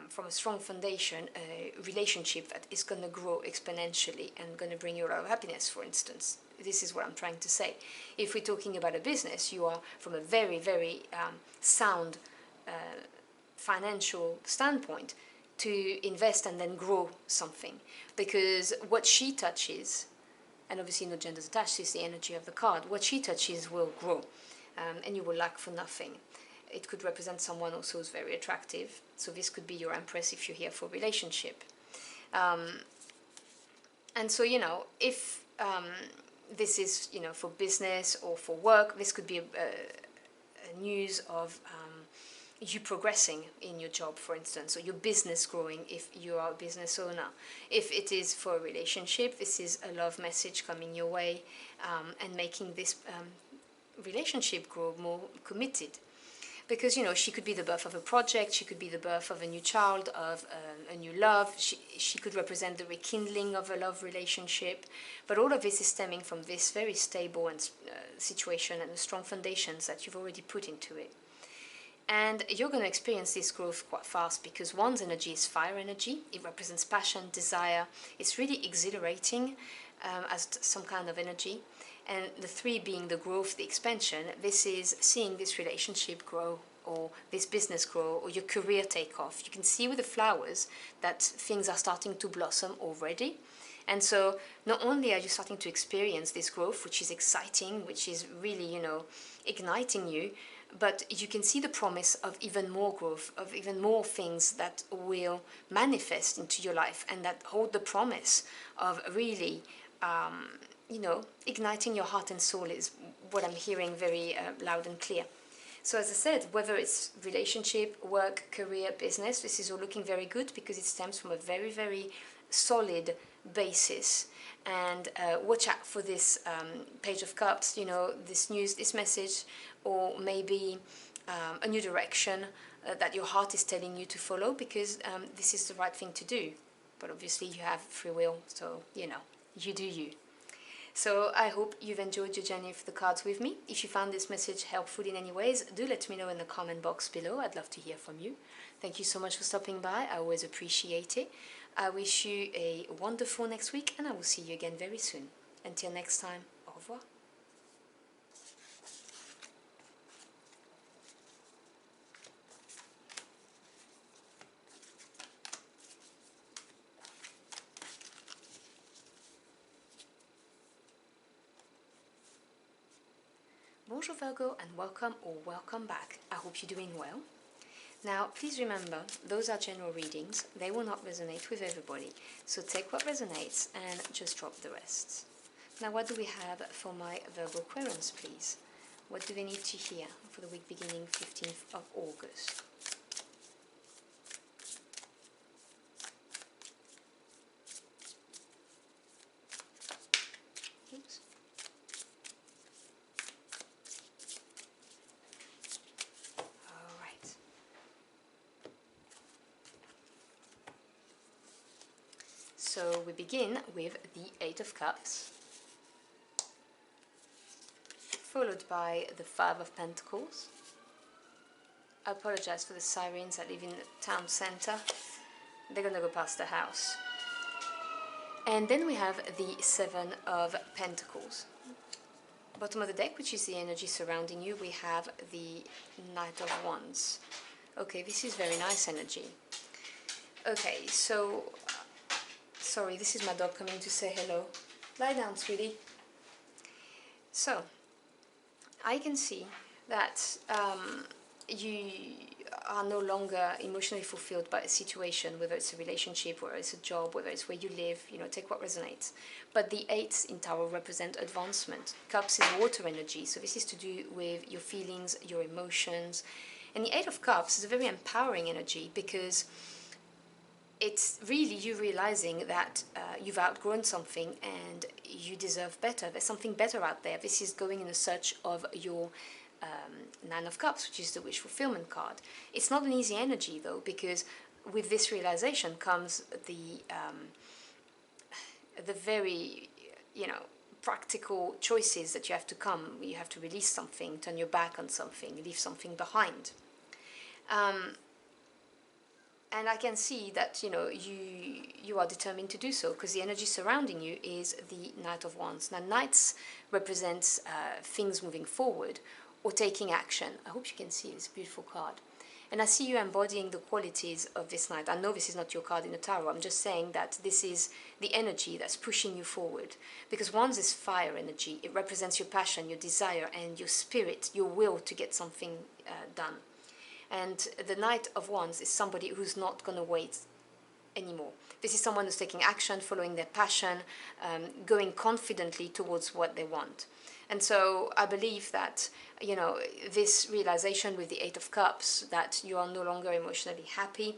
from a strong foundation a relationship that is going to grow exponentially and going to bring you a lot of happiness, for instance. This is what I'm trying to say. If we're talking about a business, you are from a very, very sound financial standpoint to invest and then grow something. Because what she touches, and obviously no genders attached, is the energy of the card, what she touches will grow, and you will lack for nothing. It could represent someone also who's very attractive. So this could be your Empress if you're here for a relationship. And so, if this is, for business or for work, this could be a news of you progressing in your job, for instance, or your business growing if you are a business owner. If it is for a relationship, this is a love message coming your way, and making this relationship grow more committed. Because, she could be the birth of a project, she could be the birth of a new child, of a new love, she could represent the rekindling of a love relationship. But all of this is stemming from this very stable and situation and the strong foundations that you've already put into it. And you're going to experience this growth quite fast, because Wands energy is fire energy. It represents passion, desire. It's really exhilarating as some kind of energy. And the three being the growth, the expansion, this is seeing this relationship grow, or this business grow, or your career take off. You can see with the flowers that things are starting to blossom already. And so not only are you starting to experience this growth, which is exciting, which is really, igniting you, but you can see the promise of even more growth, of even more things that will manifest into your life, and that hold the promise of really igniting your heart and soul, is what I'm hearing very loud and clear. So as I said, whether it's relationship, work, career, business, this is all looking very good, because it stems from a very, very solid basis. And watch out for this Page of Cups, this news, this message, or maybe a new direction that your heart is telling you to follow, because this is the right thing to do. But obviously you have free will, so, you do you. So I hope you've enjoyed your journey for the cards with me. If you found this message helpful in any ways, do let me know in the comment box below. I'd love to hear from you. Thank you so much for stopping by. I always appreciate it. I wish you a wonderful next week, and I will see you again very soon. Until next time, au revoir. Bonjour Virgo, and welcome or welcome back. I hope you're doing well. Now, please remember, those are general readings. They will not resonate with everybody. So take what resonates and just drop the rest. Now, what do we have for my Virgo Aquarians, please? What do they need to hear for the week beginning 15th of August? Oops. So we begin with the Eight of Cups, followed by the Five of Pentacles. I apologize for the sirens that live in the town center. They're gonna go past the house. And then we have the Seven of Pentacles. Bottom of the deck, which is the energy surrounding you, we have the Knight of Wands. Okay, this is very nice energy. Okay, so sorry, this is my dog coming to say hello. Lie down, sweetie. So, I can see that you are no longer emotionally fulfilled by a situation, whether it's a relationship, whether it's a job, whether it's where you live, you know, take what resonates. But the eights in Tarot represent advancement. Cups is water energy, so this is to do with your feelings, your emotions. And the Eight of Cups is a very empowering energy because it's really you realizing that you've outgrown something and you deserve better. There's something better out there. This is going in a search of your Nine of Cups, which is the wish fulfillment card. It's not an easy energy though, because with this realization comes the very, you know, practical choices that you have to come. You have to release something, turn your back on something, leave something behind. And I can see that, you know, you are determined to do so because the energy surrounding you is the Knight of Wands. Now, Knights represents things moving forward or taking action. I hope you can see this beautiful card. And I see you embodying the qualities of this Knight. I know this is not your card in the tarot. I'm just saying that this is the energy that's pushing you forward. Because Wands is fire energy. It represents your passion, your desire, and your spirit, your will to get something done. And the Knight of Wands is somebody who's not going to wait anymore. This is someone who's taking action, following their passion, going confidently towards what they want. And so I believe that, you know, this realization with the Eight of Cups, that you are no longer emotionally happy,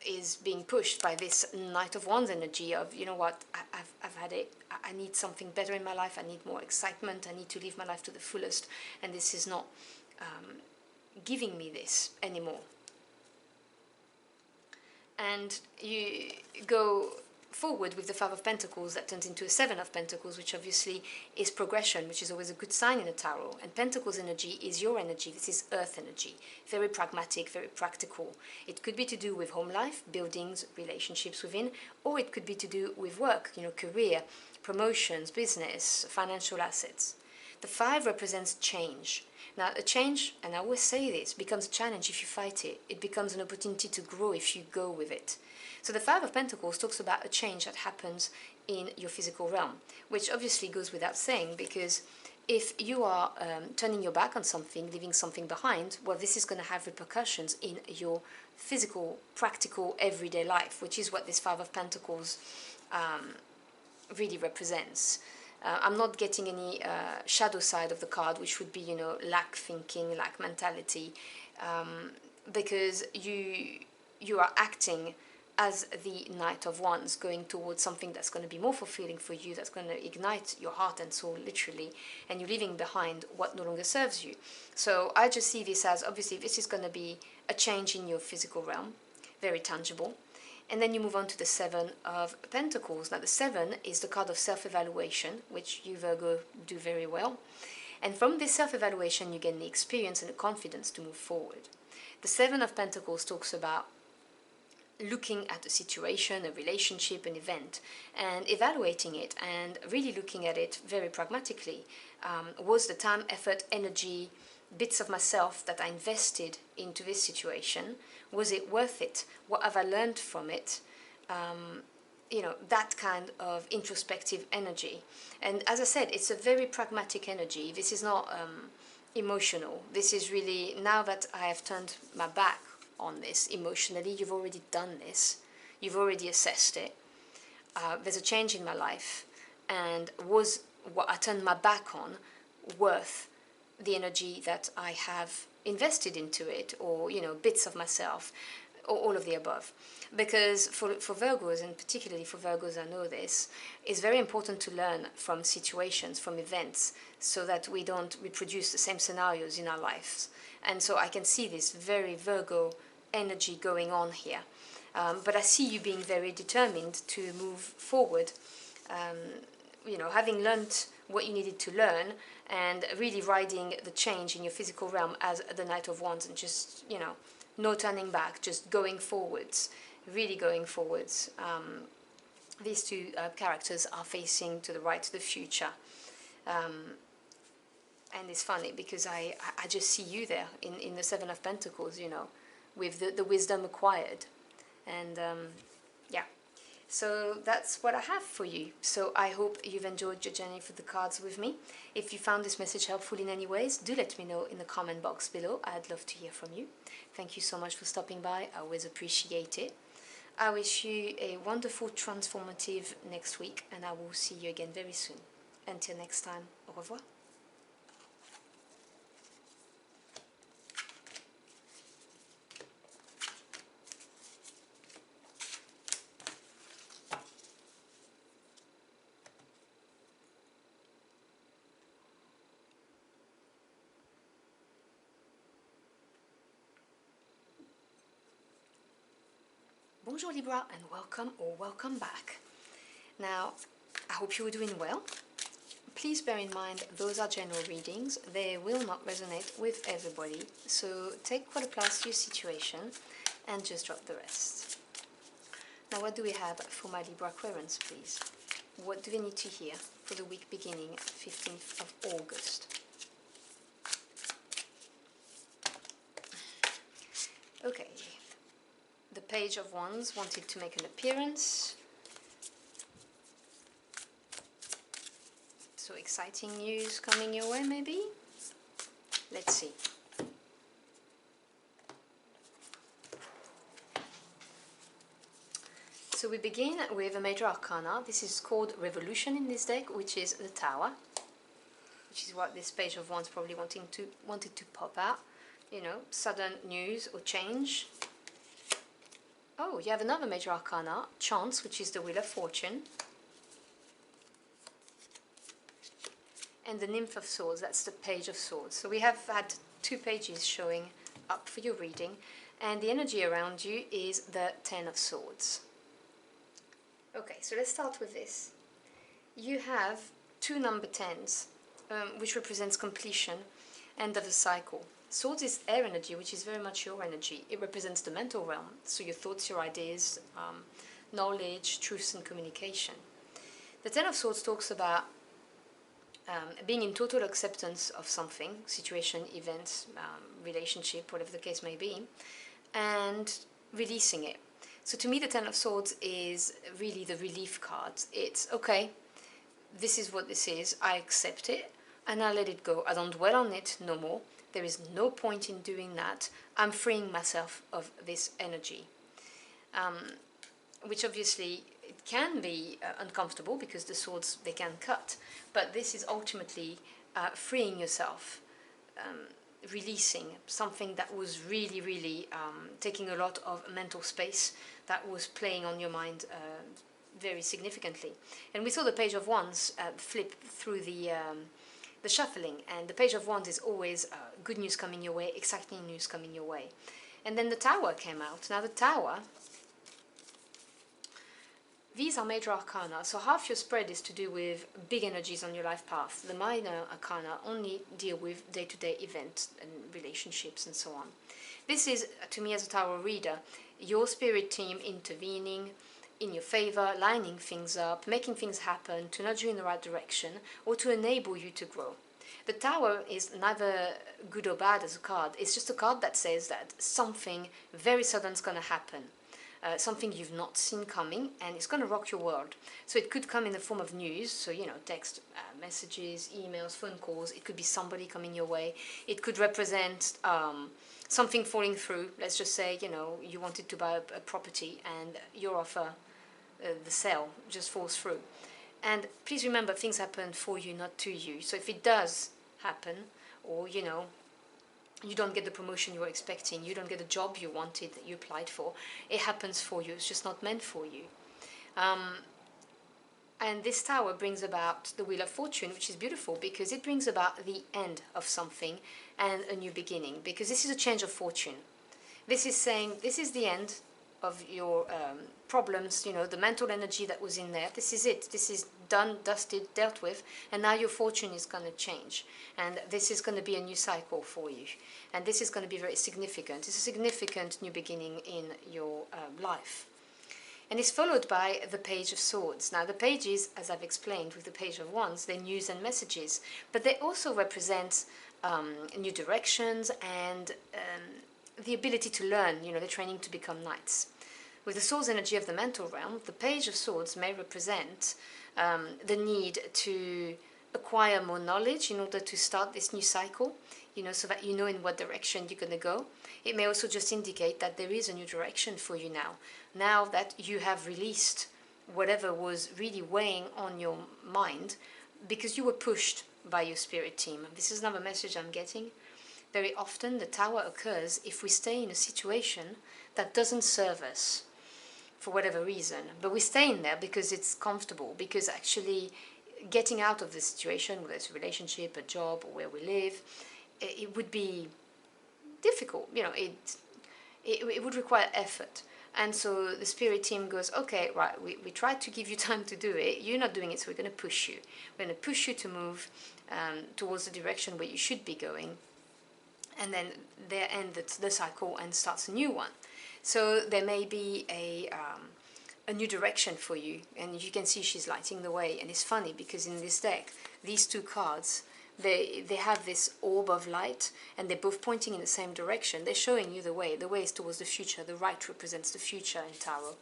is being pushed by this Knight of Wands energy of, you know what, I've had it, I need something better in my life, I need more excitement, I need to live my life to the fullest, and this is not giving me this anymore. And you go forward with the Five of Pentacles that turns into a Seven of Pentacles, which obviously is progression, which is always a good sign in a tarot. And Pentacles energy is your energy. This is earth energy, very pragmatic, very practical. It could be to do with home life, buildings, relationships within, or it could be to do with work, you know, career, promotions, business, financial assets. The Five represents change. Now, a change, and I always say this, becomes a challenge if you fight it. It becomes an opportunity to grow if you go with it. So the Five of Pentacles talks about a change that happens in your physical realm, which obviously goes without saying, because if you are turning your back on something, leaving something behind, well, this is going to have repercussions in your physical, practical, everyday life, which is what this Five of Pentacles really represents. I'm not getting any shadow side of the card, which would be, you know, lack thinking, lack mentality, because you are acting as the Knight of Wands, going towards something that's going to be more fulfilling for you, that's going to ignite your heart and soul, literally, and you're leaving behind what no longer serves you. So I just see this as, obviously, this is going to be a change in your physical realm, very tangible. And then you move on to the Seven of Pentacles. Now the Seven is the card of self-evaluation, which you Virgo do very well. And from this self-evaluation you gain the experience and the confidence to move forward. The Seven of Pentacles talks about looking at a situation, a relationship, an event, and evaluating it and really looking at it very pragmatically. Was the time, effort, energy, bits of myself that I invested into this situation, was it worth it? What have I learned from it? You know, that kind of introspective energy. And as I said, it's a very pragmatic energy. This is not emotional. This is really, now that I have turned my back on this emotionally, you've already done this. You've already assessed it. There's a change in my life. And was what I turned my back on worth the energy that I have invested into it, or, you know, bits of myself, or all of the above? Because for Virgos, and particularly for Virgos, I know this, it's very important to learn from situations, from events, so that we don't reproduce the same scenarios in our lives. And so I can see this very Virgo energy going on here. But I see you being very determined to move forward, you know, having learned what you needed to learn, and really riding the change in your physical realm as the Knight of Wands, and just, you know, no turning back, just going forwards, really going forwards. These two characters are facing to the right, to the future. And it's funny because I just see you there in the Seven of Pentacles, you know, with the wisdom acquired. And yeah, so that's what I have for you. So I hope you've enjoyed your journey for the cards with me. If you found this message helpful in any ways, do let me know in the comment box below. I'd love to hear from you. Thank you so much for stopping by. I always appreciate it. I wish you a wonderful, transformative next week, and I will see you again very soon. Until next time, au revoir. Bonjour Libra, and welcome or welcome back. Now, I hope you are doing well. Please bear in mind those are general readings. They will not resonate with everybody, so take what applies to your situation and just drop the rest. Now, what do we have for my Libra Aquarians, please? What do they need to hear for the week beginning 15th of August? Okay. The Page of Wands wanted to make an appearance. So exciting news coming your way, maybe? Let's see. So we begin with a major arcana. This is called Revolution in this deck, which is the Tower, which is what this Page of Wands probably wanted to pop out. You know, sudden news or change. Oh, you have another major arcana, Chance, which is the Wheel of Fortune. And the Nymph of Swords, that's the Page of Swords. So we have had two pages showing up for your reading. And the energy around you is the Ten of Swords. Okay, so let's start with this. You have two number 10s, which represents completion, end of a cycle. Swords is air energy, which is very much your energy. It represents the mental realm, so your thoughts, your ideas, knowledge, truths and communication. The Ten of Swords talks about being in total acceptance of something, situation, event, relationship, whatever the case may be, and releasing it. So to me the Ten of Swords is really the relief card. It's, okay, this is what this is, I accept it, and I let it go. I don't dwell on it no more. There is no point in doing that. I'm freeing myself of this energy. Which obviously it can be uncomfortable because the swords, they can cut. But this is ultimately freeing yourself, releasing something that was really, really taking a lot of mental space, that was playing on your mind very significantly. And we saw the Page of Wands flip through the shuffling, and the Page of Wands is always good news coming your way, exciting news coming your way. And then the Tower came out. Now the Tower These are major arcana, so half your spread is to do with big energies on your life path. The minor arcana only deal with day-to-day events and relationships and so on. This is, to me as a tarot reader, your spirit team intervening in your favor, lining things up, making things happen, to nudge you in the right direction, or to enable you to grow. The Tower is neither good or bad as a card. It's just a card that says that something very sudden is going to happen. Something you've not seen coming, and it's going to rock your world. So it could come in the form of news, so text messages, emails, phone calls. It could be somebody coming your way. It could represent something falling through. Let's just say you wanted to buy a property and your offer, the sale, just falls through. And please remember, things happen for you, not to you. So if it does happen, or you don't get the promotion you were expecting, you don't get the job you wanted that you applied for, it happens for you, it's just not meant for you. And this Tower brings about the Wheel of Fortune, which is beautiful because it brings about the end of something and a new beginning, because this is a change of fortune. This is saying this is the end of your problems, the mental energy that was in there. This is it. This is done, dusted, dealt with, and now your fortune is going to change. And this is going to be a new cycle for you. And this is going to be very significant. It's a significant new beginning in your life. And it's followed by the Page of Swords. Now, the pages, as I've explained with the Page of Wands, they're news and messages, but they also represent new directions and the ability to learn, the training to become knights. With the Swords energy of the mental realm, the Page of Swords may represent the need to acquire more knowledge in order to start this new cycle, so that you know in what direction you're going to go. It may also just indicate that there is a new direction for you now that you have released whatever was really weighing on your mind because you were pushed by your spirit team. This is another message I'm getting. Very often the Tower occurs if we stay in a situation that doesn't serve us for whatever reason, but we stay in there because it's comfortable, because actually getting out of the situation, whether it's a relationship, a job, or where we live, it would be difficult. It would require effort. And so the spirit team goes, okay, right, we tried to give you time to do it. You're not doing it, so we're going to push you. We're going to push you to move towards the direction where you should be going. And then there ends the cycle and starts a new one. So there may be a new direction for you. And you can see she's lighting the way. And it's funny because in this deck, these two cards, they have this orb of light, and they're both pointing in the same direction. They're showing you the way. The way is towards the future. The right represents the future in tarot.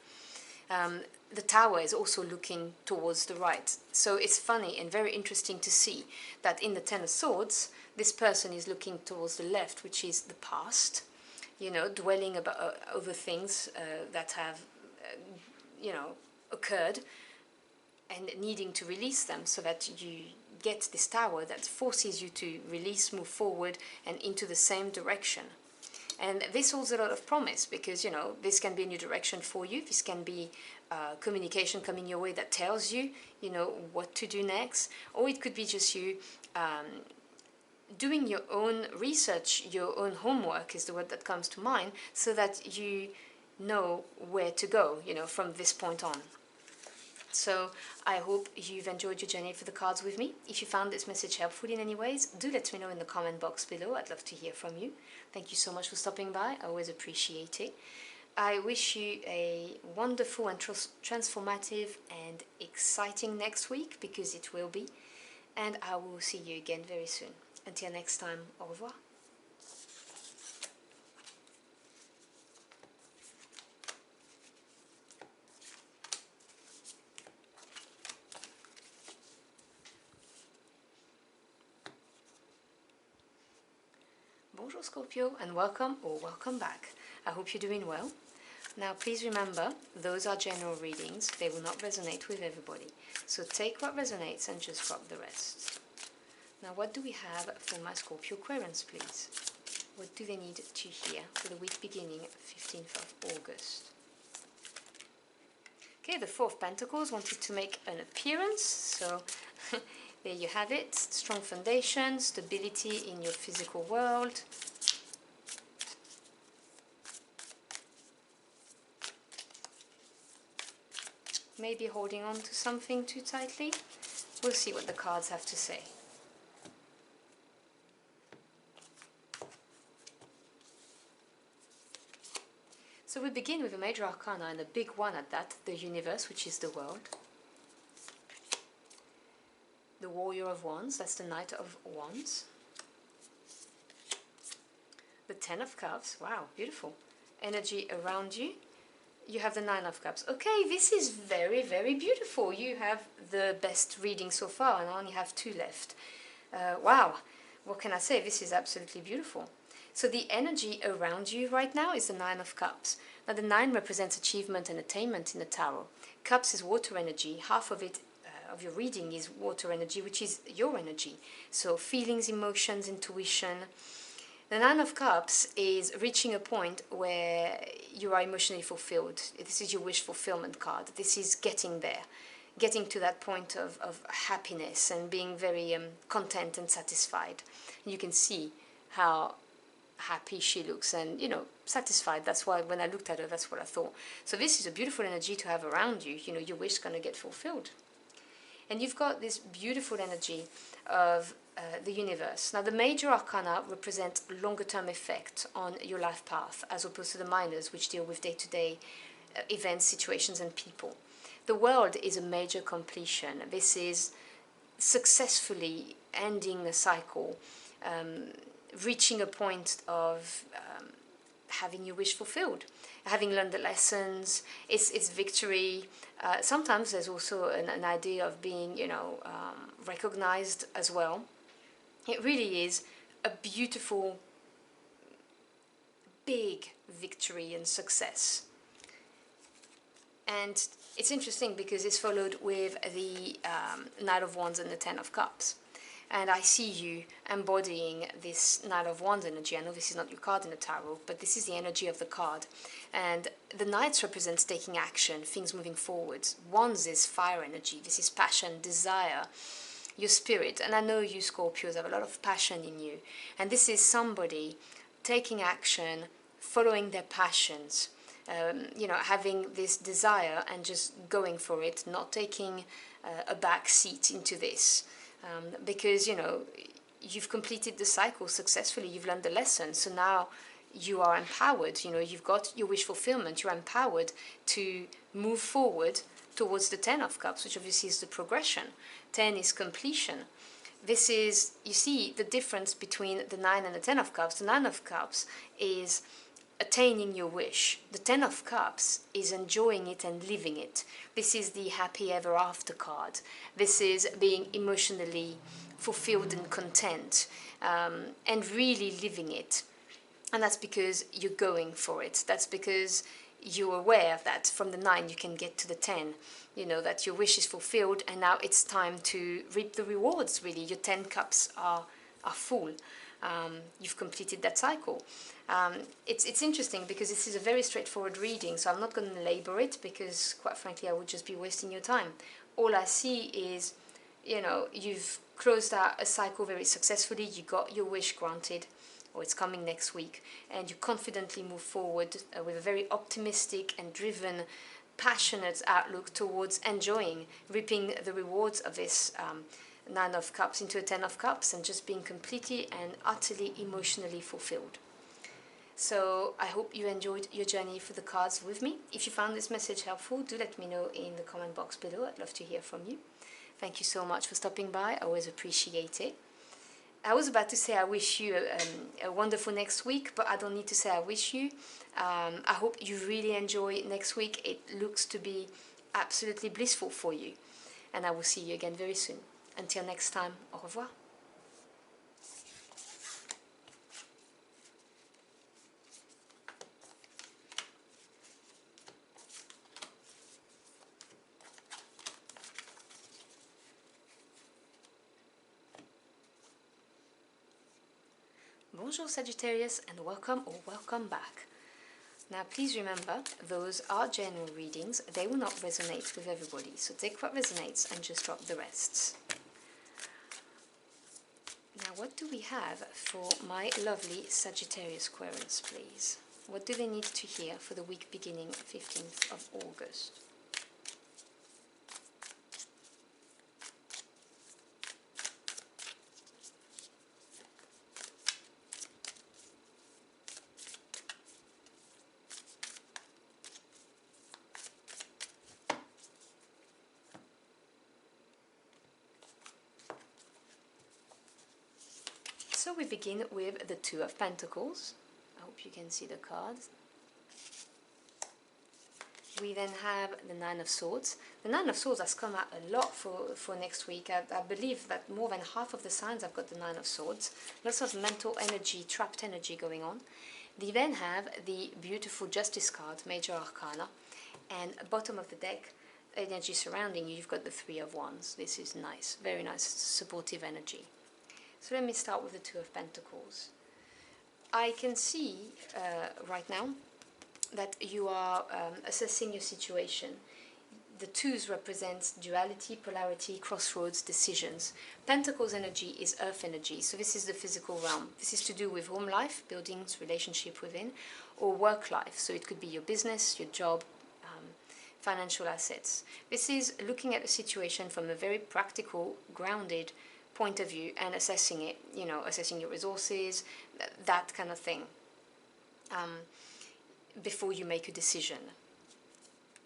The Tower is also looking towards the right. So it's funny and very interesting to see that in the Ten of Swords, this person is looking towards the left, which is the past, dwelling over things that have, occurred, and needing to release them so that you get this Tower that forces you to release, move forward, and into the same direction. And this holds a lot of promise because, this can be a new direction for you. This can be communication coming your way that tells you, what to do next. Or it could be just you doing your own research, your own homework is the word that comes to mind, so that you know where to go, from this point on. So I hope you've enjoyed your journey for the cards with me. If you found this message helpful in any ways, do let me know in the comment box below. I'd love to hear from you. Thank you so much for stopping by. I always appreciate it. I wish you a wonderful and transformative and exciting next week, because it will be. And I will see you again very soon. Until next time, au revoir. Bonjour Scorpio, and welcome or welcome back. I hope you're doing well. Now please remember, those are general readings. They will not resonate with everybody. So take what resonates and just drop the rest. Now what do we have for my Scorpio Aquarians, please? What do they need to hear for the week beginning 15th of August? Okay, the Four of Pentacles wanted to make an appearance, so there you have it. Strong foundation, stability in your physical world. maybe holding on to something too tightly. We'll see what the cards have to say. So we begin with a major arcana, and a big one at that, the universe, which is the world. The Warrior of Wands, that's the Knight of Wands. The Ten of Cups, wow, beautiful. Energy around you. You have the Nine of Cups. Okay, this is very, very beautiful. You have the best reading so far, and I only have 2 left. Wow, what can I say? This is absolutely beautiful. So the energy around you right now is the Nine of Cups. Now the 9 represents achievement and attainment in the tarot. Cups is water energy. Half of it, of your reading, is water energy, which is your energy. So feelings, emotions, intuition. The Nine of Cups is reaching a point where you are emotionally fulfilled. This is your wish fulfillment card. This is getting there, getting to that point of happiness and being very content and satisfied. And you can see how happy she looks and, you know, satisfied. That's why when I looked at her, that's what I thought. So this is a beautiful energy to have around you. You know, your wish is going to get fulfilled. And you've got this beautiful energy of the universe. Now the major arcana represent longer term effect on your life path, as opposed to the minors, which deal with day-to-day events, situations and people. The world is a major completion. This is successfully ending a cycle, reaching a point of having your wish fulfilled, having learned the lessons. It's victory. Sometimes there's also an idea of being, you know, recognized as well. It really is a beautiful, big victory and success. And it's interesting because it's followed with the Knight of Wands and the Ten of Cups. And I see you embodying this Knight of Wands energy. I know this is not your card in the tarot, but this is the energy of the card. And the Knights represents taking action, things moving forwards. Wands is fire energy. This is passion, desire, your spirit. And I know you Scorpios have a lot of passion in you. And this is somebody taking action, following their passions, you know, having this desire and just going for it, not taking a back seat into this. Because, you know, you've completed the cycle successfully, you've learned the lesson, so now you are empowered, you know, you've got your wish fulfillment, you're empowered to move forward towards the Ten of Cups, which obviously is the progression. 10 is completion. This is, you see, the difference between the 9 and the 10 of Cups. The 9 of Cups is attaining your wish. The Ten of Cups is enjoying it and living it. This is the happy ever after card. This is being emotionally fulfilled and content, and really living it. And that's because you're going for it. That's because you're aware that from the 9 you can get to the 10. You know that your wish is fulfilled and now it's time to reap the rewards, really. Your 10 cups are full. You've completed that cycle. It's interesting because this is a very straightforward reading, so I'm not going to labor it because, quite frankly, I would just be wasting your time. All I see is, you know, you've closed out a cycle very successfully, you got your wish granted, or it's coming next week, and you confidently move forward with a very optimistic and driven, passionate outlook towards enjoying, reaping the rewards of this 9 of Cups into a 10 of Cups and just being completely and utterly emotionally fulfilled. So I hope you enjoyed your journey for the cards with me. If you found this message helpful, do let me know in the comment box below. I'd love to hear from you. Thank you so much for stopping by. I always appreciate it. I was about to say I wish you a wonderful next week, but I don't need to say I wish you. I hope you really enjoy next week. It looks to be absolutely blissful for you. And I will see you again very soon. Until next time, au revoir. Bonjour Sagittarius, and welcome or welcome back. Now please remember, those are general readings. They will not resonate with everybody, so take what resonates and just drop the rests. Now what do we have for my lovely Sagittarius Aquarians, please? What do they need to hear for the week beginning 15th of August? So we begin with the Two of Pentacles. I hope you can see the cards. We then have the Nine of Swords. The Nine of Swords has come out a lot for next week. I believe that more than half of the signs have got the Nine of Swords. Lots of mental energy, trapped energy going on. We then have the beautiful Justice card, Major Arcana. And bottom of the deck, energy surrounding you, you've got the Three of Wands. This is nice, very nice, supportive energy. So let me start with the Two of Pentacles. I can see right now that you are assessing your situation. The twos represents duality, polarity, crossroads, decisions. Pentacles energy is earth energy, so this is the physical realm. This is to do with home life, buildings, relationship within, or work life. So it could be your business, your job, financial assets. This is looking at a situation from a very practical, grounded point of view and assessing it, you know, assessing your resources, that kind of thing, before you make a decision.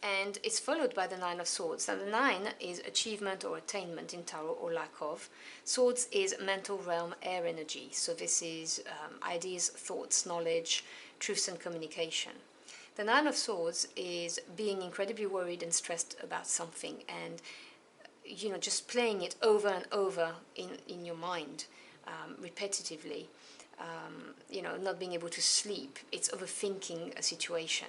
And it's followed by the Nine of Swords. Now the Nine is achievement or attainment in tarot, or lack of. Swords is mental realm, air energy. So this is ideas, thoughts, knowledge, truths and communication. The Nine of Swords is being incredibly worried and stressed about something, and you know, just playing it over and over in your mind, repetitively. You know, not being able to sleep. It's overthinking a situation.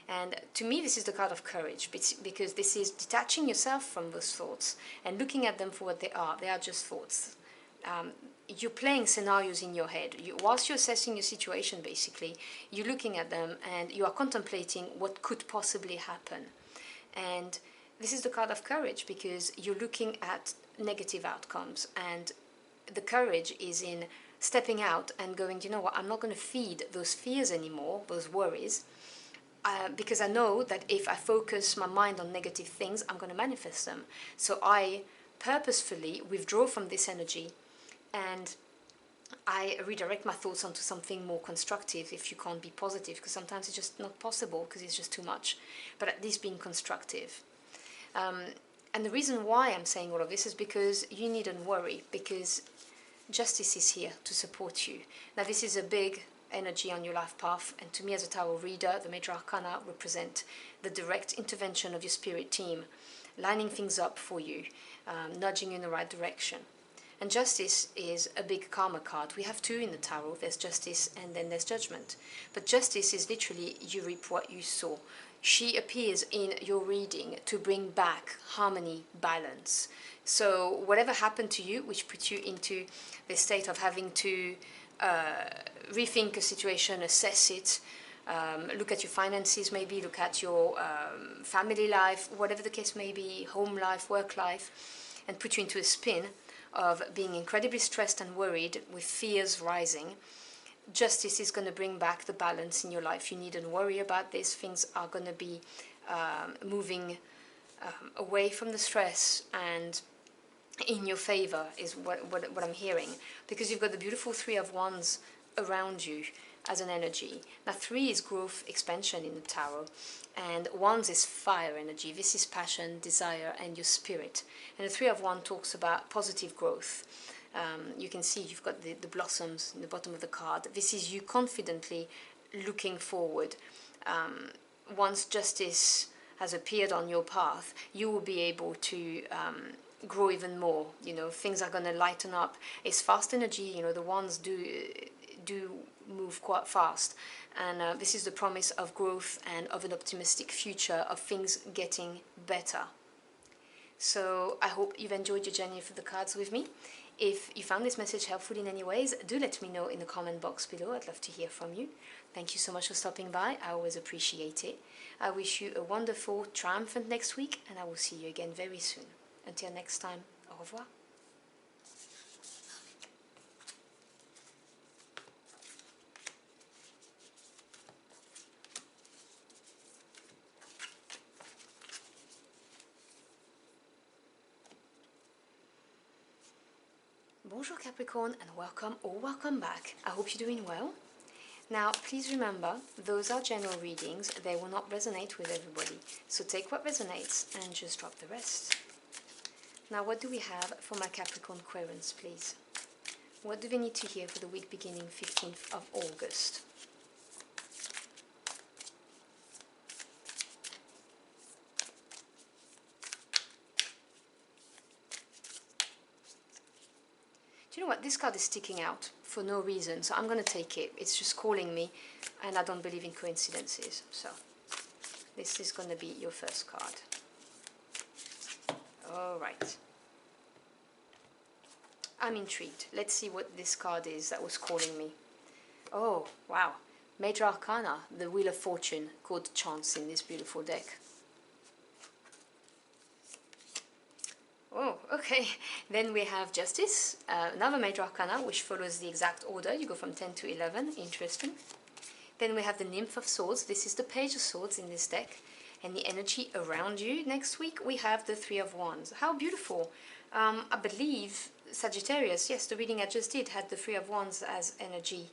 And to me, this is the card of courage, because this is detaching yourself from those thoughts and looking at them for what they are. They are just thoughts. You're playing scenarios in your head. Whilst you're assessing your situation, basically, you're looking at them and you are contemplating what could possibly happen. And this is the card of courage, because you're looking at negative outcomes, and the courage is in stepping out and going, you know what, I'm not going to feed those fears anymore, those worries, because I know that if I focus my mind on negative things, I'm going to manifest them. So I purposefully withdraw from this energy and I redirect my thoughts onto something more constructive, if you can't be positive, because sometimes it's just not possible because it's just too much, but at least being constructive. And the reason why I'm saying all of this is because you needn't worry, because justice is here to support you. Now this is a big energy on your life path, and to me as a tarot reader, the Major Arcana represent the direct intervention of your spirit team, lining things up for you, nudging you in the right direction. And justice is a big karma card. We have two in the tarot. There's justice and then there's judgment. But justice is literally you reap what you sow. She appears in your reading to bring back harmony, balance. So whatever happened to you, which put you into the state of having to rethink a situation, assess it, look at your finances maybe, look at your family life, whatever the case may be, home life, work life, and put you into a spin of being incredibly stressed and worried with fears rising. Justice is going to bring back the balance in your life. You needn't worry about this. Things are going to be moving away from the stress and in your favor is what I'm hearing, because you've got the beautiful Three of Wands around you as an energy. Now 3 is growth, expansion in the tarot, and Wands is fire energy. This is passion, desire and your spirit. And the 3 of Wands talks about positive growth. You can see you've got the blossoms in the bottom of the card. This is you confidently looking forward. Once justice has appeared on your path, you will be able to grow even more. You know, things are going to lighten up. It's fast energy. You know, the Wands do move quite fast, and this is the promise of growth and of an optimistic future, of things getting better. So I hope you've enjoyed your journey for the cards with me. If you found this message helpful in any ways, do let me know in the comment box below. I'd love to hear from you. Thank you so much for stopping by. I always appreciate it. I wish you a wonderful, triumphant next week, and I will see you again very soon. Until next time, au revoir. Bonjour Capricorn, and welcome or welcome back. I hope you're doing well. Now please remember, those are general readings. They will not resonate with everybody. So take what resonates and just drop the rest. Now what do we have for my Capricorn querents, please? What do they need to hear for the week beginning 15th of August? Do you know what? This card is sticking out for no reason, so I'm going to take it. It's just calling me, and I don't believe in coincidences. So this is going to be your first card. All right. I'm intrigued. Let's see what this card is that was calling me. Oh, wow. Major Arcana, the Wheel of Fortune, called Chance in this beautiful deck. Oh, okay. Then we have Justice, another Major Arcana, which follows the exact order. You go from 10 to 11. Interesting. Then we have the Nymph of Swords. This is the Page of Swords in this deck. And the energy around you. Next week, we have the Three of Wands. How beautiful. I believe Sagittarius, yes, the reading I just did had the Three of Wands as energy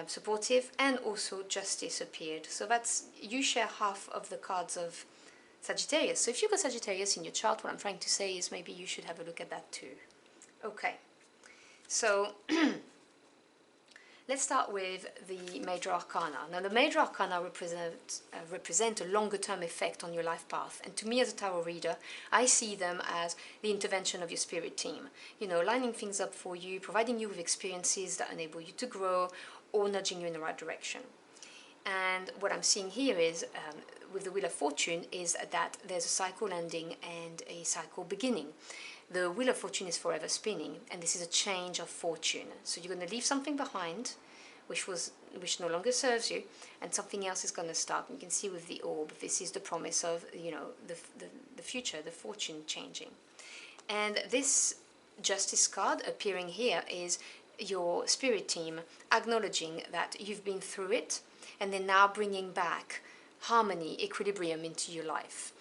supportive, and also Justice appeared. So that's, you share half of the cards of Sagittarius. So if you've got Sagittarius in your chart, what I'm trying to say is maybe you should have a look at that too. Okay, so let's start with the Major Arcana. Now the Major Arcana represent a longer term effect on your life path, and to me as a tarot reader, I see them as the intervention of your spirit team. You know, lining things up for you, providing you with experiences that enable you to grow, or nudging you in the right direction. And what I'm seeing here is, with the Wheel of Fortune, is that there's a cycle ending and a cycle beginning. The Wheel of Fortune is forever spinning, and this is a change of fortune. So you're going to leave something behind, which no longer serves you, and something else is going to start. You can see with the orb, this is the promise of, you know, the future, the fortune changing. And this Justice card appearing here is your spirit team acknowledging that you've been through it, and then now bringing back harmony, equilibrium into your life.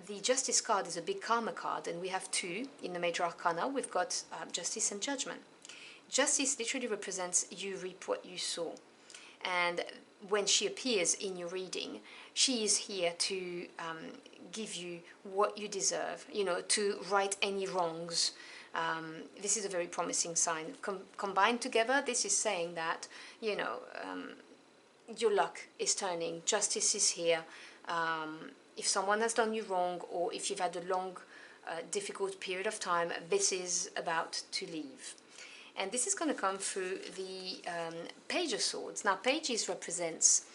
The Justice card is a big karma card, and we have two in the Major Arcana. We've got Justice and Judgment. Justice literally represents you reap what you sow. And when she appears in your reading, she is here to give you what you deserve, you know, to right any wrongs. This is a very promising sign. Combined together, this is saying that, you know, your luck is turning, justice is here. If someone has done you wrong, or if you've had a long, difficult period of time, this is about to leave. And this is going to come through the Page of Swords. Now, pages represents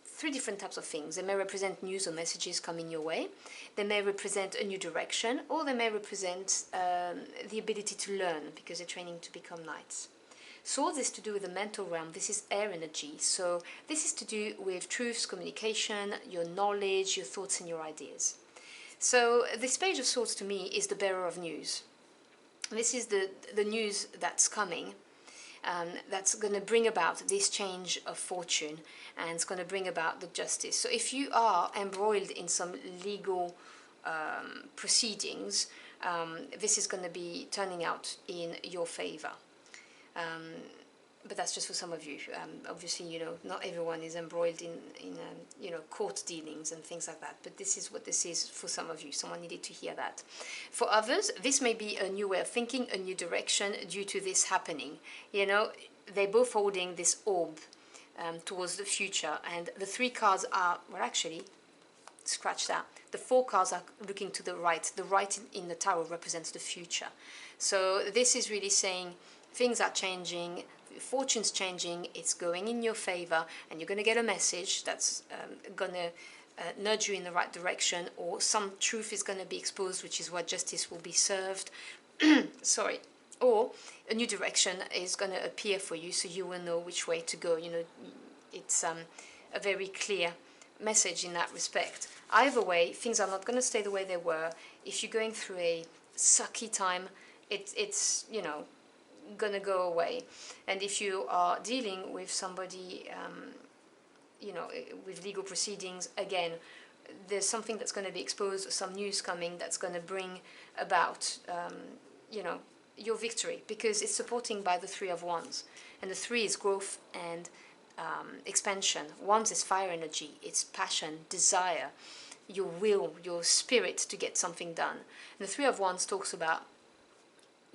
three different types of things. They may represent news or messages coming your way. They may represent a new direction, or they may represent the ability to learn, because they're training to become knights. Swords is to do with the mental realm. This is air energy. So this is to do with truths, communication, your knowledge, your thoughts and your ideas. So this Page of Swords to me is the bearer of news. This is the news that's coming, that's going to bring about this change of fortune, and it's going to bring about the justice. So if you are embroiled in some legal proceedings, this is going to be turning out in your favor. But that's just for some of you. Obviously, you know, not everyone is embroiled in you know, court dealings and things like that. But this is what this is for some of you. Someone needed to hear that. For others, this may be a new way of thinking, a new direction due to this happening. You know, they're both holding this orb towards the future. And the three cards are, well, actually, scratch that. The four cards are looking to the right. The right in the tarot represents the future. So this is really saying things are changing, fortune's changing, it's going in your favor, and you're going to get a message that's going to nudge you in the right direction, or some truth is going to be exposed, which is why justice will be served. Sorry. Or a new direction is going to appear for you, so you will know which way to go. You know, it's a very clear message in that respect. Either way, things are not going to stay the way they were. If you're going through a sucky time, it's you know, gonna go away. And if you are dealing with somebody, you know, with legal proceedings, again, there's something that's going to be exposed, some news coming that's going to bring about, you know, your victory, because it's supporting by the Three of Wands, and the three is growth and expansion. Wands is fire energy, it's passion, desire, your will, your spirit to get something done. And the Three of Wands talks about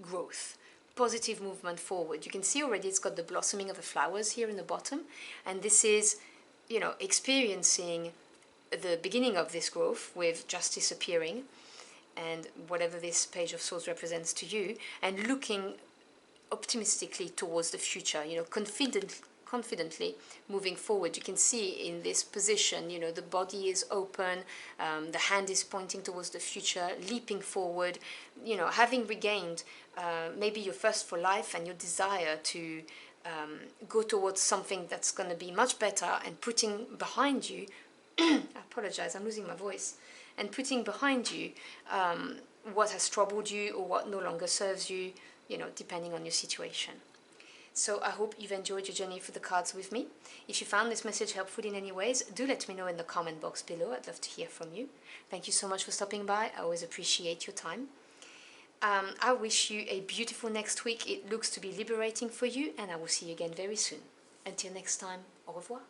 growth. positive movement forward. You can see already it's got the blossoming of the flowers here in the bottom, and this is, you know, experiencing the beginning of this growth with justice appearing and whatever this Page of Swords represents to you, and looking optimistically towards the future, you know, confidently moving forward. You can see in this position, you know, the body is open, the hand is pointing towards the future, leaping forward, you know, having regained maybe your thirst for life and your desire to go towards something that's going to be much better, and putting behind you I apologize, I'm losing my voice, and putting behind you what has troubled you or what no longer serves you, you know, depending on your situation. So I hope you've enjoyed your journey through the cards with me. If you found this message helpful in any ways, do let me know in the comment box below. I'd love to hear from you. Thank you so much for stopping by. I always appreciate your time. I wish you a beautiful next week. It looks to be liberating for you, and I will see you again very soon. Until next time, au revoir.